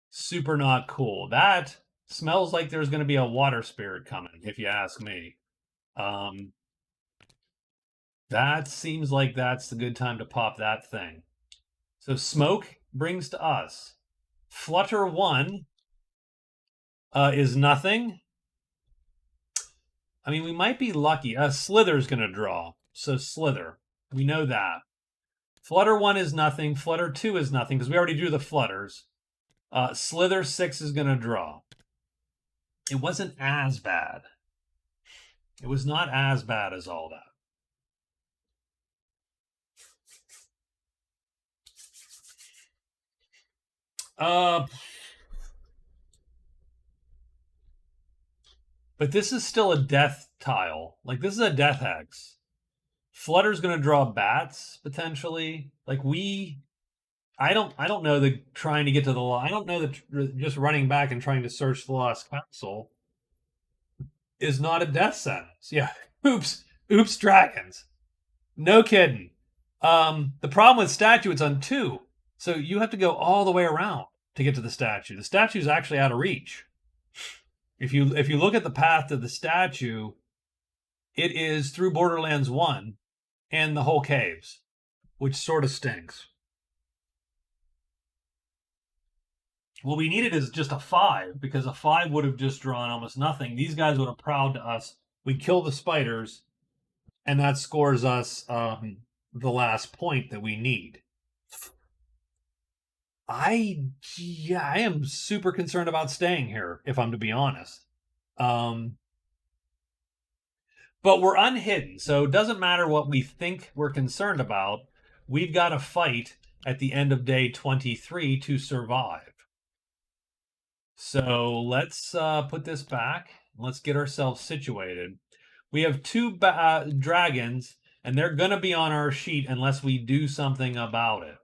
super not cool. That smells like there's going to be a water spirit coming, if you ask me. Um, that seems like that's the good time to pop that thing. So smoke brings to us. Flutter 1 is nothing. I mean, we might be lucky. Slither's going to draw. So Slither. We know that. Flutter 1 is nothing. Flutter 2 is nothing because we already drew the flutters. Slither 6 is going to draw. It wasn't as bad. It was not as bad as all that. But this is still a death tile. Like, this is a death hex. Flutter's going to draw bats, potentially. Like, I don't know that trying to get to the I don't know that just running back and trying to search the Lost Castle is not a death sentence. Yeah. Oops, dragons. No kidding. The problem with statue, it's on 2. So you have to go all the way around to get to the statue. The statue is actually out of reach. If you look at the path to the statue, it is through Borderlands 1 and the whole caves, which sort of stinks. What we needed is just a 5, because a 5 would have just drawn almost nothing. These guys would have prowled to us. We kill the spiders, and that scores us the last point that we need. I am super concerned about staying here, if I'm to be honest. But we're unhidden, so it doesn't matter what we think we're concerned about. We've got to fight at the end of day 23 to survive. So let's put this back. Let's get ourselves situated. We have 2 dragons, and they're going to be on our sheet unless we do something about it.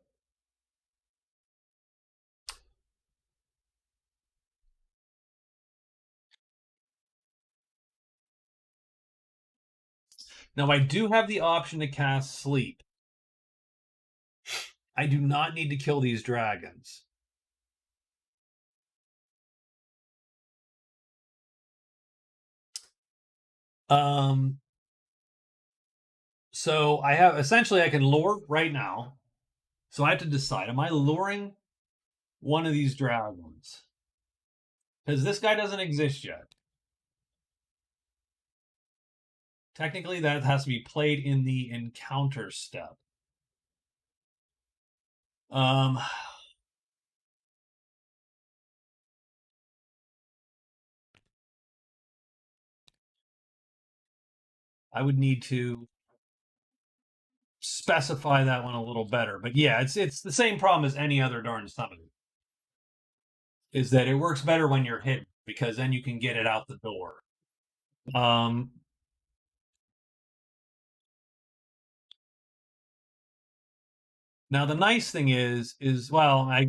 Now, I do have the option to cast Sleep. I do not need to kill these dragons. So I have essentially I can lure right now. So I have to decide: am I luring one of these dragons? Because this guy doesn't exist yet. Technically, that has to be played in the encounter step. I would need to specify that one a little better. But yeah, it's the same problem as any other darn summon. Is that it works better when you're hidden because then you can get it out the door. Now the nice thing is well, I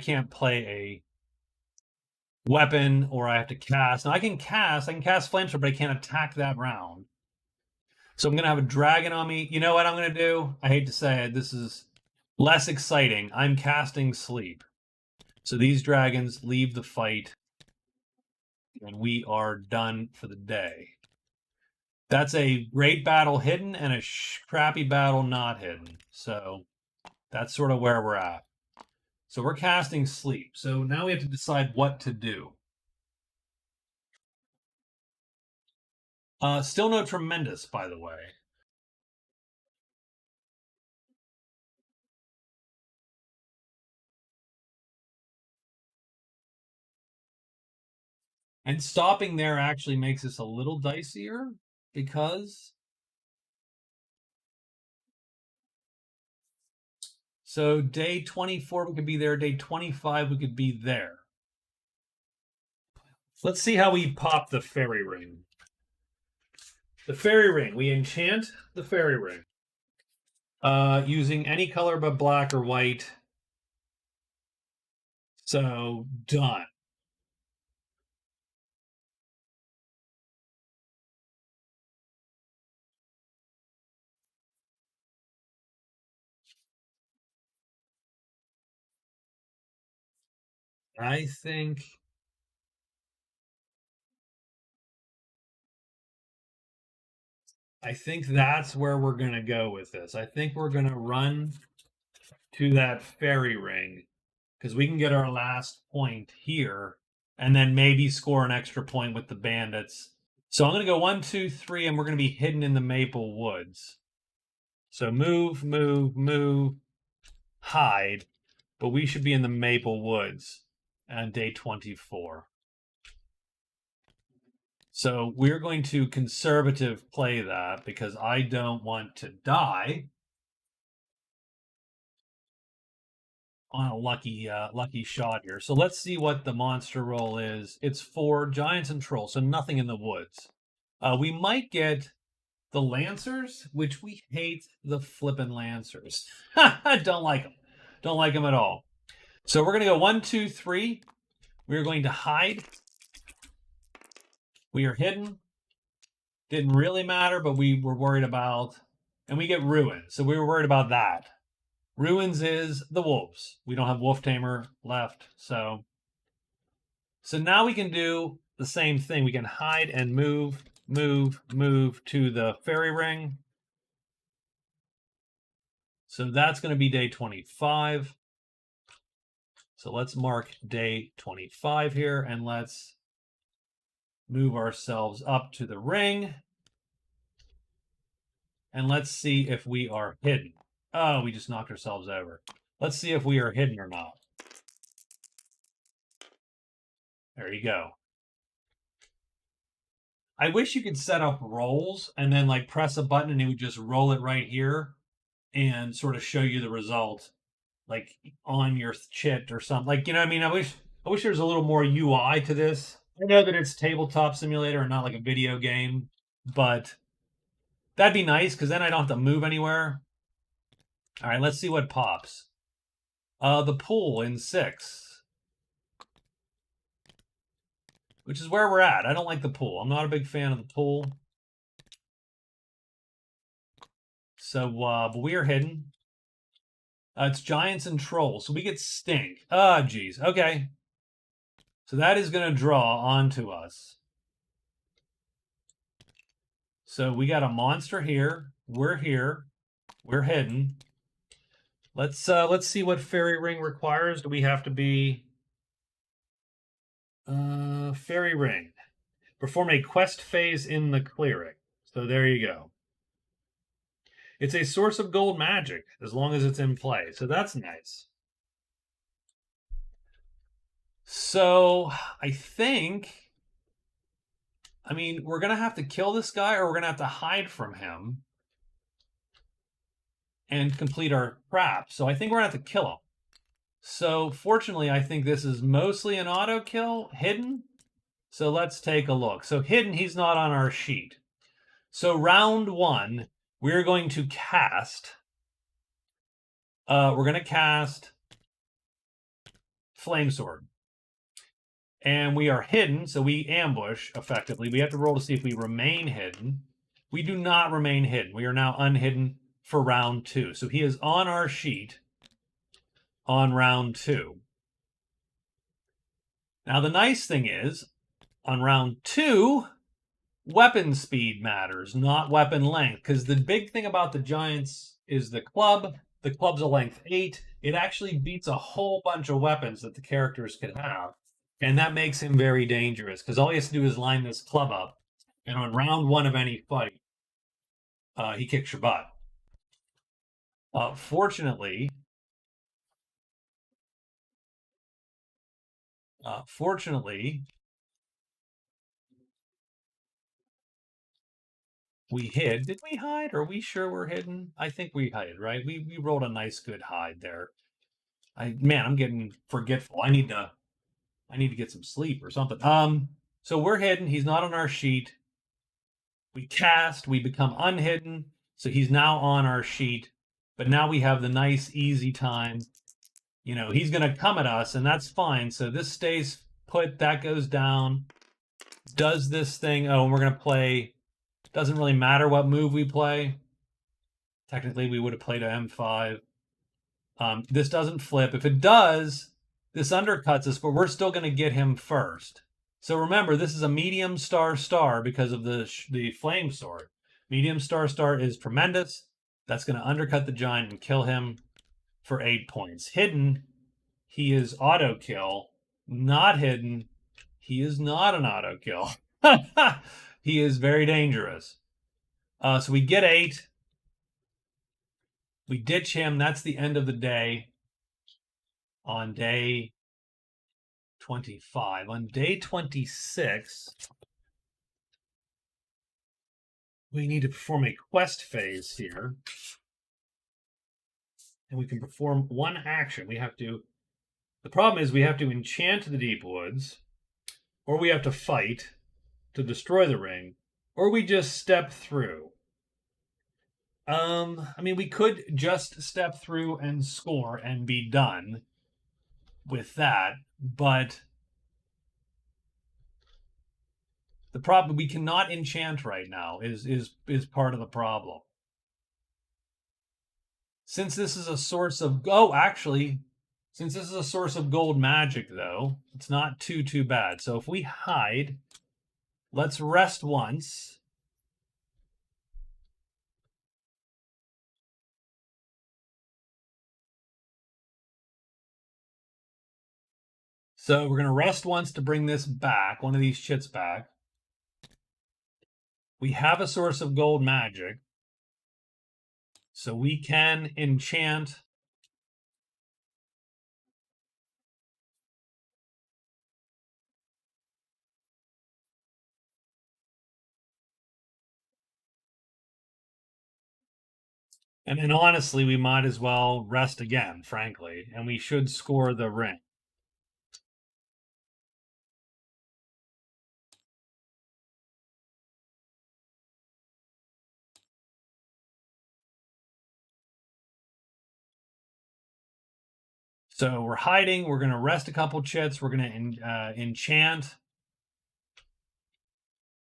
can't play a weapon or I have to cast. Now I can cast Flamesword, but I can't attack that round. So I'm gonna have a dragon on me. You know what I'm gonna do? I hate to say it, this is less exciting. I'm casting Sleep. So these dragons leave the fight, and we are done for the day. That's a great battle hidden and a crappy battle not hidden. So that's sort of where we're at. So we're casting Sleep. So now we have to decide what to do. Still no Tremendous, by the way. And stopping there actually makes this a little dicier because so day 24 we could be there, day 25 we could be there. Let's see how we pop the fairy ring. The fairy ring, we enchant the fairy ring. Using any color but black or white. So done. I think that's where we're going to go with this. I think we're going to run to that fairy ring because we can get our last point here and then maybe score an extra point with the bandits. So I'm going to go 1, 2, 3, and we're going to be hidden in the maple woods. So move, move, move, hide, but we should be in the maple woods on day 24. So we're going to conservative play that because I don't want to die on a lucky shot here. So let's see what the monster roll is. It's 4 giants and trolls, so nothing in the woods. We might get the lancers, which we hate the flippin' lancers. Don't like them. Don't like them at all. So we're going to go 1, 2, 3. We're going to hide. We are hidden. Didn't really matter, but we were worried about, and we get ruined. So we were worried about that. Ruins is the wolves. We don't have wolf tamer left, so now we can do the same thing. We can hide and move to the fairy ring. So that's going to be day 25. So let's mark day 25 here, and let's move ourselves up to the ring. And let's see if we are hidden. Oh, we just knocked ourselves over. Let's see if we are hidden or not. There you go. I wish you could set up rolls and then like press a button and it would just roll it right here and sort of show you the result like on your chit or something. Like, you know what I mean? I wish there's a little more UI to this. I know that it's tabletop simulator and not like a video game, but that'd be nice because then I don't have to move anywhere. All right, let's see what pops. The pool in 6, which is where we're at. I don't like the pool. I'm not a big fan of the pool. So, but we are hidden. It's giants and trolls. So we get stink. Ah, geez. Okay. So that is going to draw onto us. So we got a monster here. We're here. We're hidden. Let's see what fairy ring requires. Do we have to be fairy ring? Perform a quest phase in the clearing. So there you go. It's a source of gold magic as long as it's in play. So that's nice. So I think, I mean, we're going to have to kill this guy or we're going to have to hide from him and complete our crap. So I think we're going to have to kill him. So fortunately, I think this is mostly an auto kill, hidden. So let's take a look. So hidden, he's not on our sheet. So round 1, we're going to cast. We're going to cast Flame Sword. And we are hidden, so we ambush effectively. We have to roll to see if we remain hidden. We do not remain hidden. We are now unhidden for round 2. So he is on our sheet on round 2. Now the nice thing is, on round 2, weapon speed matters, not weapon length. Because the big thing about the giants is the club. The club's a length 8. It actually beats a whole bunch of weapons that the characters can have. And that makes him very dangerous because all he has to do is line this club up. And on round 1 of any fight, he kicks your butt. Fortunately, We hid. Did we hide? Are we sure we're hidden? I think we hid, right? We rolled a nice good hide there. Man, I'm getting forgetful. I need to get some sleep or something. So we're hidden. He's not on our sheet. We cast, we become unhidden. So he's now on our sheet. But now we have the nice, easy time. You know, he's going to come at us, and that's fine. So this stays put. That goes down. Does this thing. Oh, and we're going to play. Doesn't really matter what move we play. Technically, we would have played a M5. This doesn't flip. If it does, this undercuts us, but we're still going to get him first. So remember, this is a medium star star because of the flame sword. Medium star star is tremendous. That's going to undercut the giant and kill him for 8 points. Hidden, he is auto kill. Not hidden, he is not an auto kill. He is very dangerous. So we get 8. We ditch him. That's the end of the day. On day 25. On day 26, we need to perform a quest phase here. And we can perform one action. The problem is we have to enchant the deep woods, or we have to fight to destroy the ring, or we just step through. I mean, we could just step through and score and be done with that, but the problem, we cannot enchant right now is part of the problem. Since this is a source of since this is a source of gold magic, though, it's not too bad. So if we hide, let's rest once. So we're going to rest once to bring this back, one of these chits back. We have a source of gold magic, so we can enchant and then honestly, we might as well rest again, frankly, and we should score the ring. So we're hiding. We're going to rest a couple chits. We're going to enchant.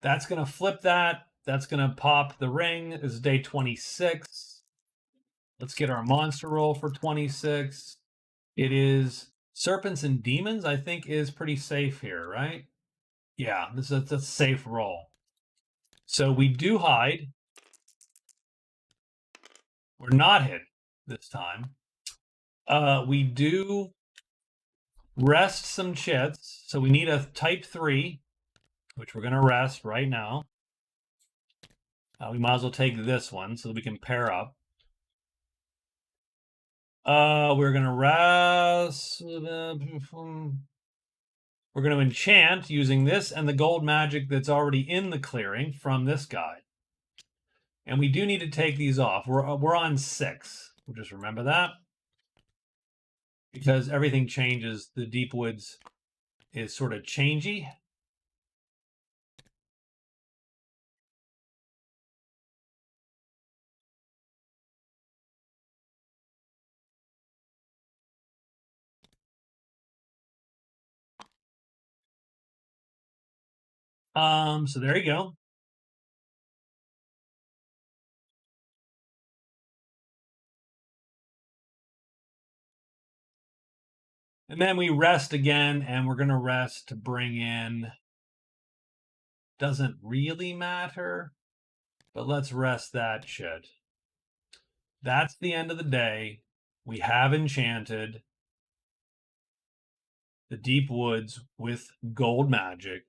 That's going to flip that. That's going to pop the ring. This is day 26. Let's get our monster roll for 26. It is Serpents and Demons, I think, is pretty safe here, right? Yeah, this is a safe roll. So we do hide. We're not hit this time. We do rest some chits. So we need a type 3, which we're going to rest right now. We might as well take this one so that we can pair up. We're going to rest. We're going to enchant using this and the gold magic that's already in the clearing from this guy. And we do need to take these off. We're on 6. We'll just remember that. Because everything changes. The deep woods is sort of changey. So there you go. And then we rest again, and we're going to rest to bring in. Doesn't really matter, but let's rest that shit. That's the end of the day. We have enchanted the deep woods with gold magic.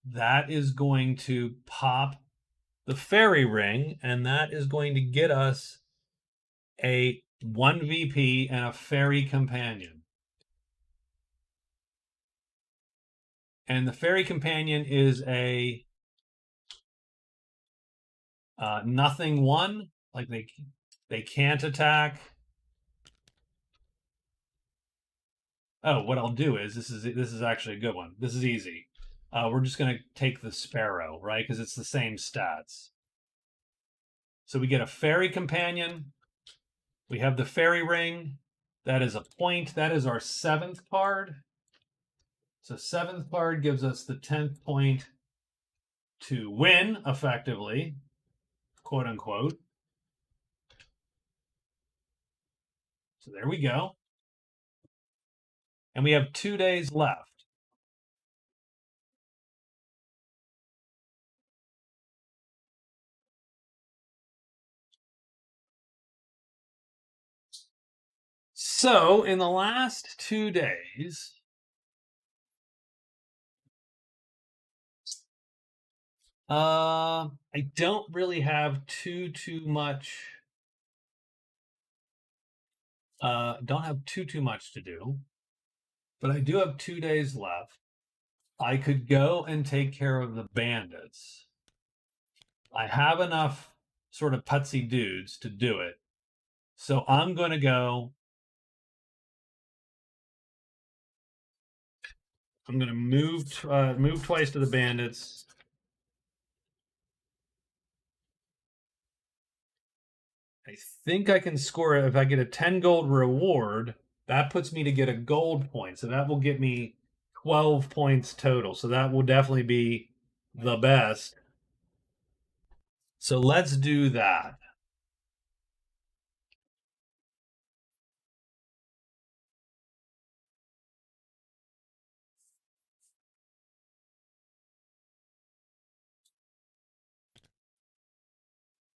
That is going to pop the fairy ring, and that is going to get us a 1 VP and a fairy companion. And the fairy companion is a Nothing one, like they can't attack. Oh, what I'll do is this is actually a good one. This is easy. We're just gonna take the sparrow, right? Because it's the same stats. So we get a fairy companion. We have the fairy ring. That is a point. That is our 7th card. So 7th card gives us the 10th point to win effectively, quote unquote. So there we go. And we have 2 days left. So in the last 2 days, I don't really have too much. Don't have too much to do, but I do have 2 days left. I could go and take care of the bandits. I have enough sort of putsy dudes to do it. So I'm going to go. I'm going to move twice to the bandits. I think I can score it if I get a 10 gold reward. That puts me to get a gold point. So that will get me 12 points total. So that will definitely be the best. So let's do that.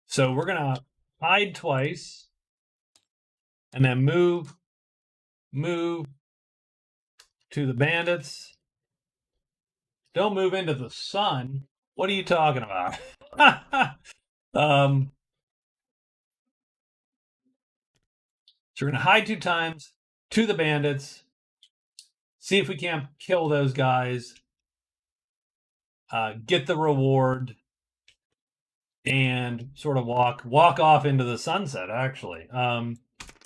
So we're going to hide twice and then move to the bandits. Don't move into the sun. What are you talking about? So we're going to hide 2 times to the bandits. See if we can't kill those guys. Get the reward and sort of walk off into the sunset, actually.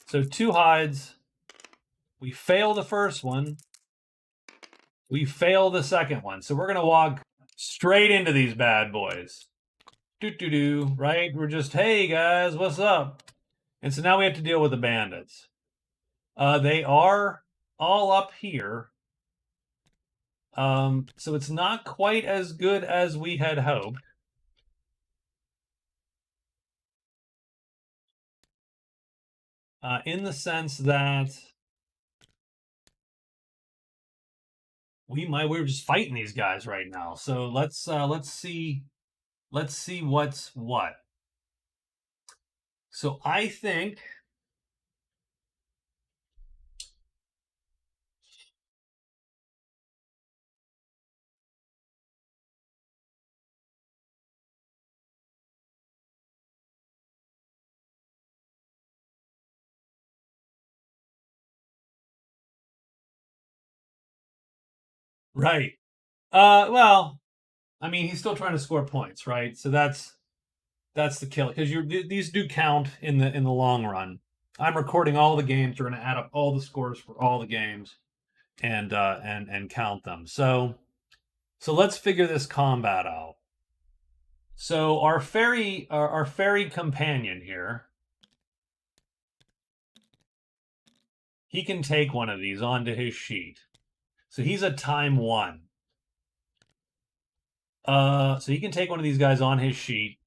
So 2 hides. We fail the first one. We fail the second one. So we're going to walk straight into these bad boys. Right? We're just, hey, guys, what's up? And so now we have to deal with the bandits. They are all up here. So it's not quite as good as we had hoped. In the sense that we're just fighting these guys right now. So let's see what's what. So I think right. Well, I mean, he's still trying to score points, right? So that's the kill, because these do count in the long run. I'm recording all the games. We're going to add up all the scores for all the games and count them. So let's figure this combat out. So our fairy companion here, he can take one of these onto his sheet. So he's a time 1. So he can take one of these guys on his sheet.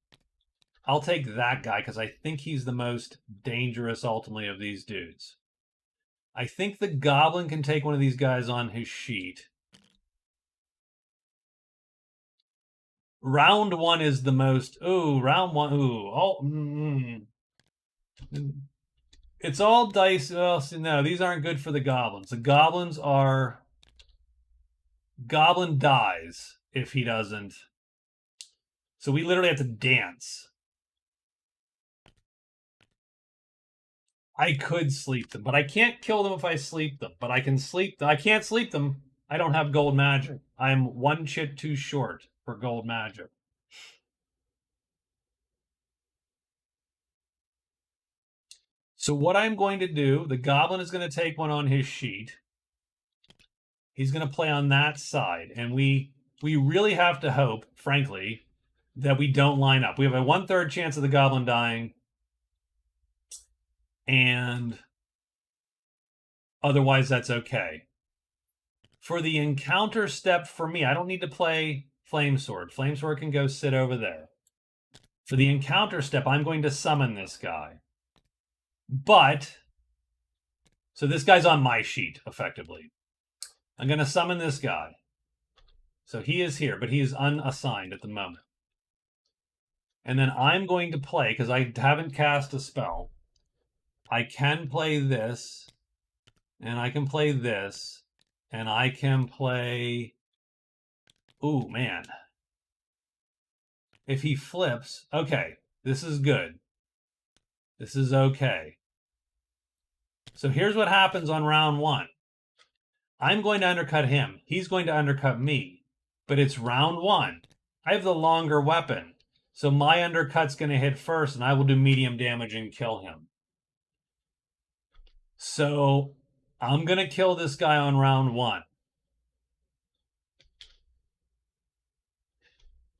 I'll take that guy because I think he's the most dangerous ultimately of these dudes. I think the goblin can take one of these guys on his sheet. Round 1 is the most. Ooh, round 1. Ooh, oh. It's all dice. Well, no, these aren't good for the goblins. The goblins are. Goblin dies if he doesn't. So we literally have to dance. I could sleep them, but I can't kill them if I sleep them. But I can sleep. I can't sleep them. I don't have gold magic. I'm 1 chit too short for gold magic. So what I'm going to do, the goblin is going to take one on his sheet. He's going to play on that side. And we really have to hope, frankly, that we don't line up. We have a 1/3 chance of the goblin dying. And otherwise, that's okay. For the encounter step for me, I don't need to play Flamesword. Flamesword can go sit over there. For the encounter step, I'm going to summon this guy. But, so this guy's on my sheet, effectively. I'm going to summon this guy. So he is here, but he is unassigned at the moment. And then I'm going to play, because I haven't cast a spell, I can play this, and I can play this, and I can play... Ooh, man. If he flips... Okay, this is good. This is okay. So here's what happens on round 1. I'm going to undercut him. He's going to undercut me. But it's round 1. I have the longer weapon. So my undercut's going to hit first, and I will do medium damage and kill him. So I'm going to kill this guy on round 1.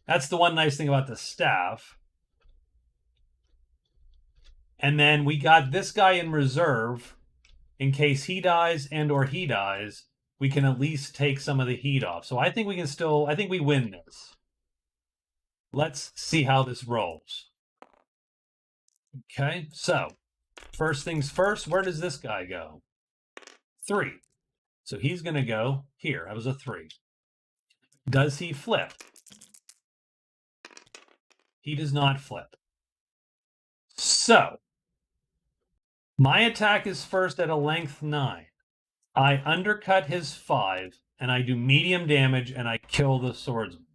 That's the one nice thing about the staff. And then we got this guy in reserve. In case he dies and or he dies, we can at least take some of the heat off. So I think we can still, I think we win this. Let's see how this rolls. Okay, so first things first, where does this guy go? 3. So he's going to go here. That was a 3. Does he flip? He does not flip. So my attack is first at a length 9. I undercut his 5, and I do medium damage, and I kill the swordsman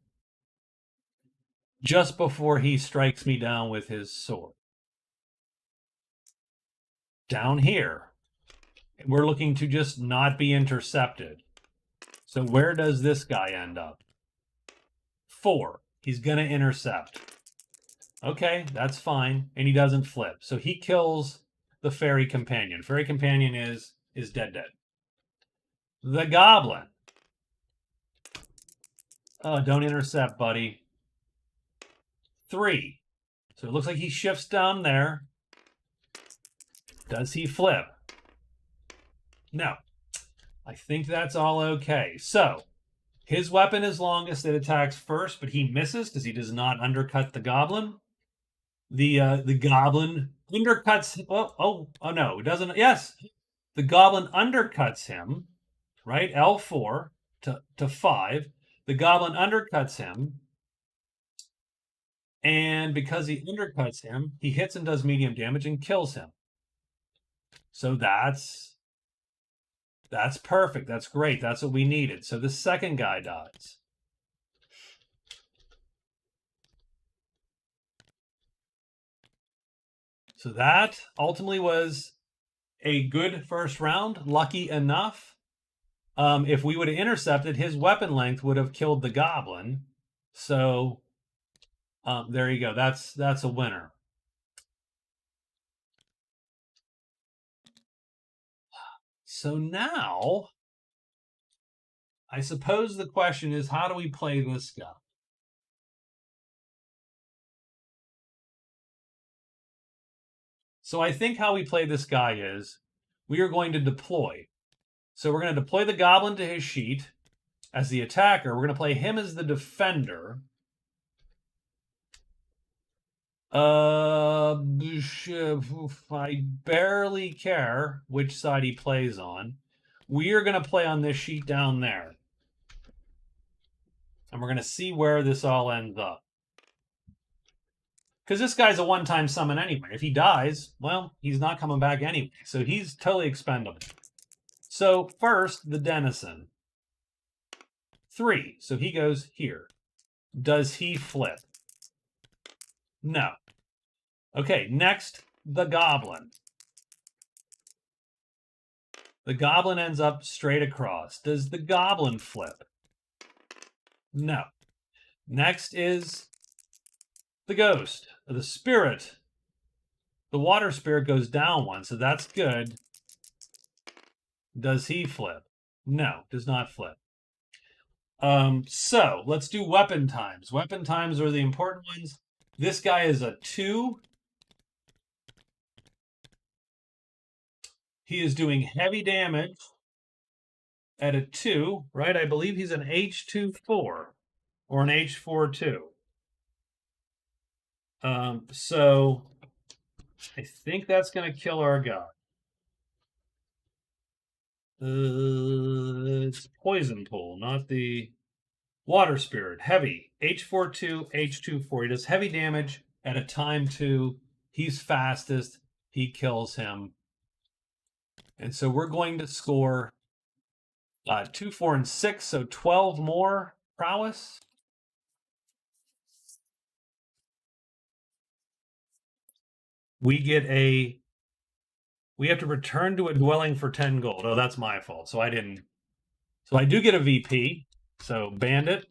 just before he strikes me down with his sword. Down here, we're looking to just not be intercepted. So where does this guy end up? 4. He's going to intercept. Okay, that's fine. And he doesn't flip. So he kills the fairy companion. Fairy companion is dead. The goblin. Oh, don't intercept, buddy. 3. So it looks like he shifts down there. Does he flip? No. I think that's all okay. So his weapon is longest. It attacks first, but he misses because he does not undercut the goblin. The goblin undercuts. Oh no, it doesn't. Yes, the goblin undercuts him. Right, L4 to 5. The goblin undercuts him, and because he undercuts him, he hits and does medium damage and kills him. So that's perfect. That's great. That's what we needed. So the second guy dies. So that ultimately was a good first round. Lucky enough. If we would have intercepted, his weapon length would have killed the goblin. So there you go. That's a winner. So now, I suppose the question is, how do we play this guy? So I think how we play this guy is, we are going to deploy. So we're going to deploy the goblin to his sheet as the attacker. We're going to play him as the defender. I barely care which side he plays on. We are going to play on this sheet down there. And we're going to see where this all ends up. Because this guy's a one-time summon anyway. If he dies, well, he's not coming back anyway. So he's totally expendable. So first, the denizen. 3. So he goes here. Does he flip? No. Okay, next, the goblin. The goblin ends up straight across. Does the goblin flip? No. Next is the ghost, or the spirit The water spirit goes down 1, so that's good. Does he flip? No, does not flip. So let's do weapon times. Weapon times are the important ones. This guy is a 2. He is doing heavy damage at a 2, right? I believe he's an H24 or an H42. So I think that's going to kill our guy. It's poison pool, not the water spirit. Heavy. H42, H24. He does heavy damage at a time 2. He's fastest. He kills him. And so we're going to score 2, 4, and 6, so 12 more prowess. We have to return to a dwelling for 10 gold. Oh, that's my fault. So I didn't. So I do get a VP. So bandit.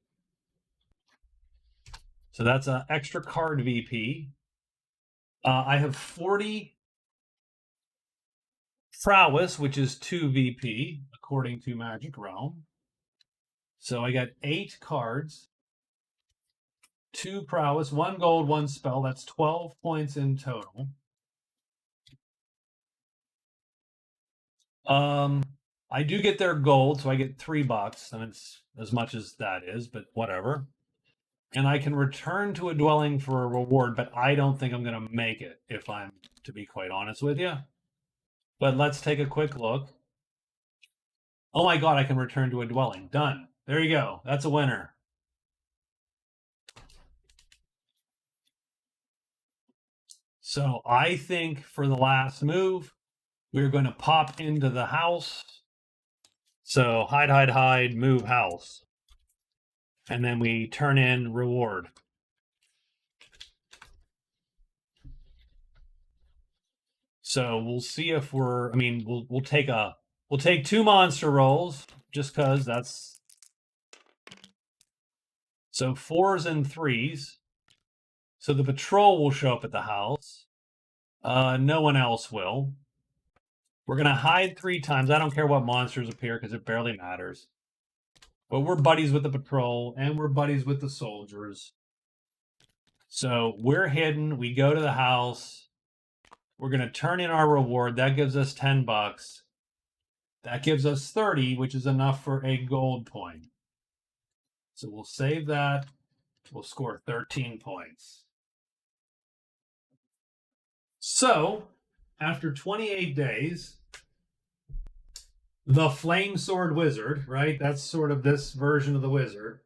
So that's an extra card VP. I have 40 prowess, which is 2 VP, according to Magic Realm. So I got 8 cards, 2 prowess, 1 gold, 1 spell. That's 12 points in total. I do get their gold, so I get $3, and it's as much as that is, but whatever. And I can return to a dwelling for a reward, but I don't think I'm going to make it, if I'm to be quite honest with you. But let's take a quick look. Oh my god, I can return to a dwelling. Done. There you go. That's a winner. So I think for the last move, we're going to pop into the house. So hide, hide, hide, move house. And then we turn in reward. So we'll see if we're, I mean, we'll take 2 monster rolls just because that's, so 4s and 3s. So the patrol will show up at the house. No one else will. We're going to hide 3 times. I don't care what monsters appear because it barely matters. But we're buddies with the patrol and we're buddies with the soldiers. So we're hidden. We go to the house. We're going to turn in our reward. That gives us $10. That gives us 30, which is enough for a gold point. So we'll save that. We'll score 13 points. So, after 28 days, the Flame Sword Wizard, right? That's sort of this version of the wizard.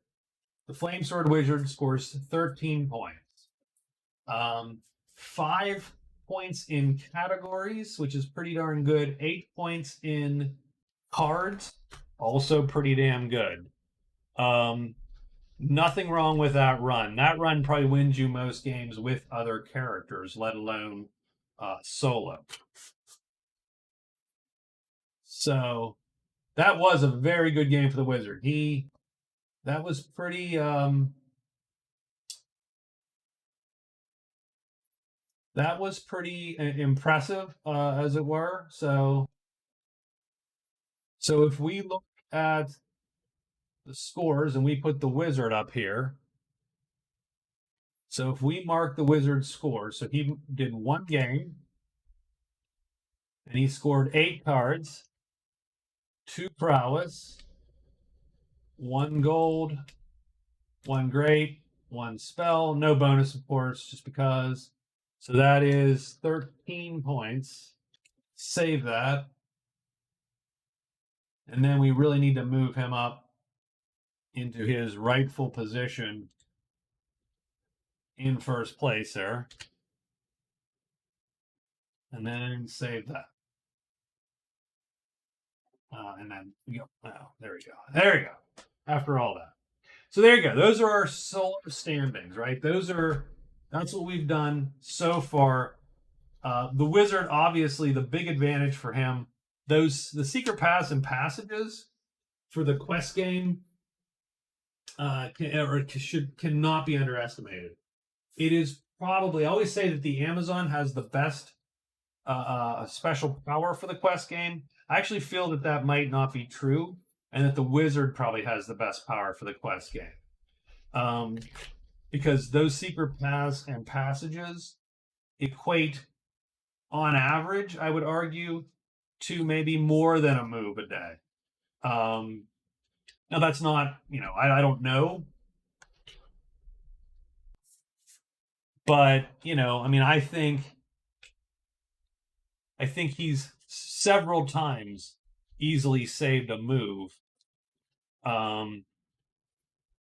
The Flame Sword Wizard scores 13 points. 5 points in categories, which is pretty darn good. 8 points in cards, also pretty damn good. Nothing wrong with that run. That run probably wins you most games with other characters, let alone solo. So that was a very good game for the wizard. That was pretty impressive, as it were. So if we look at the scores and we put the wizard up here. So if we mark the wizard's score, so he did 1 game and he scored 8 cards, 2 prowess, 1 gold, 1 great, 1 spell, no bonus, of course, just because. So that is 13 points. Save that. And then we really need to move him up into his rightful position in first place there. And then save that. And then we go. Oh, there we go. There we go. After all that. So there you go. Those are our solo standings, right? That's what we've done so far. The wizard, obviously, the big advantage for him, the secret paths and passages for the quest game cannot be underestimated. It is probably, I always say that the Amazon has the best a special power for the quest game. I actually feel that that might not be true, and that the wizard probably has the best power for the quest game. Um, because those secret paths and passages equate, on average, I would argue, to maybe more than a move a day. Now that's not, I don't know, but I mean, I think he's several times easily saved a move. Um,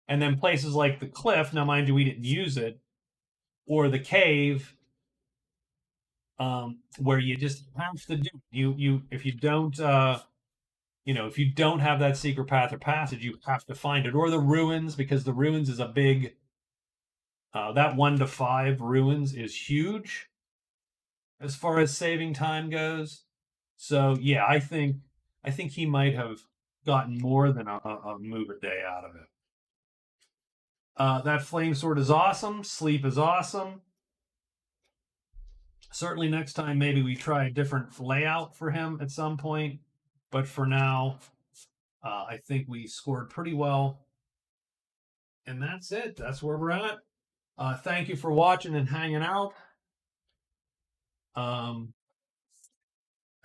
and then places like the cliff, now mind you, we didn't use it, or the cave, where you just have to do you if you don't if you don't have that secret path or passage, you have to find it, or the ruins, because the ruins is a big that 1 to 5 ruins is huge as far as saving time goes. So yeah, I think he might have gotten more than a move a day out of it. That flame sword is awesome. Sleep is awesome. Certainly next time maybe we try a different layout for him at some point. But for now, I think we scored pretty well. And that's it. That's where we're at. Thank you for watching and hanging out. I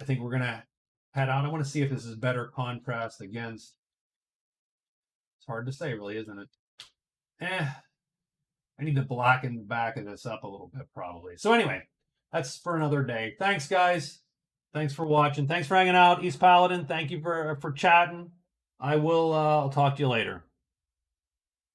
think we're gonna head out. I want to see if this is better contrast against. It's hard to say, really, isn't it? I need to blacken the back of this up a little bit, probably. So anyway, that's for another day. Thanks, guys. Thanks for watching. Thanks for hanging out, East Paladin. Thank you for chatting. I'll talk to you later.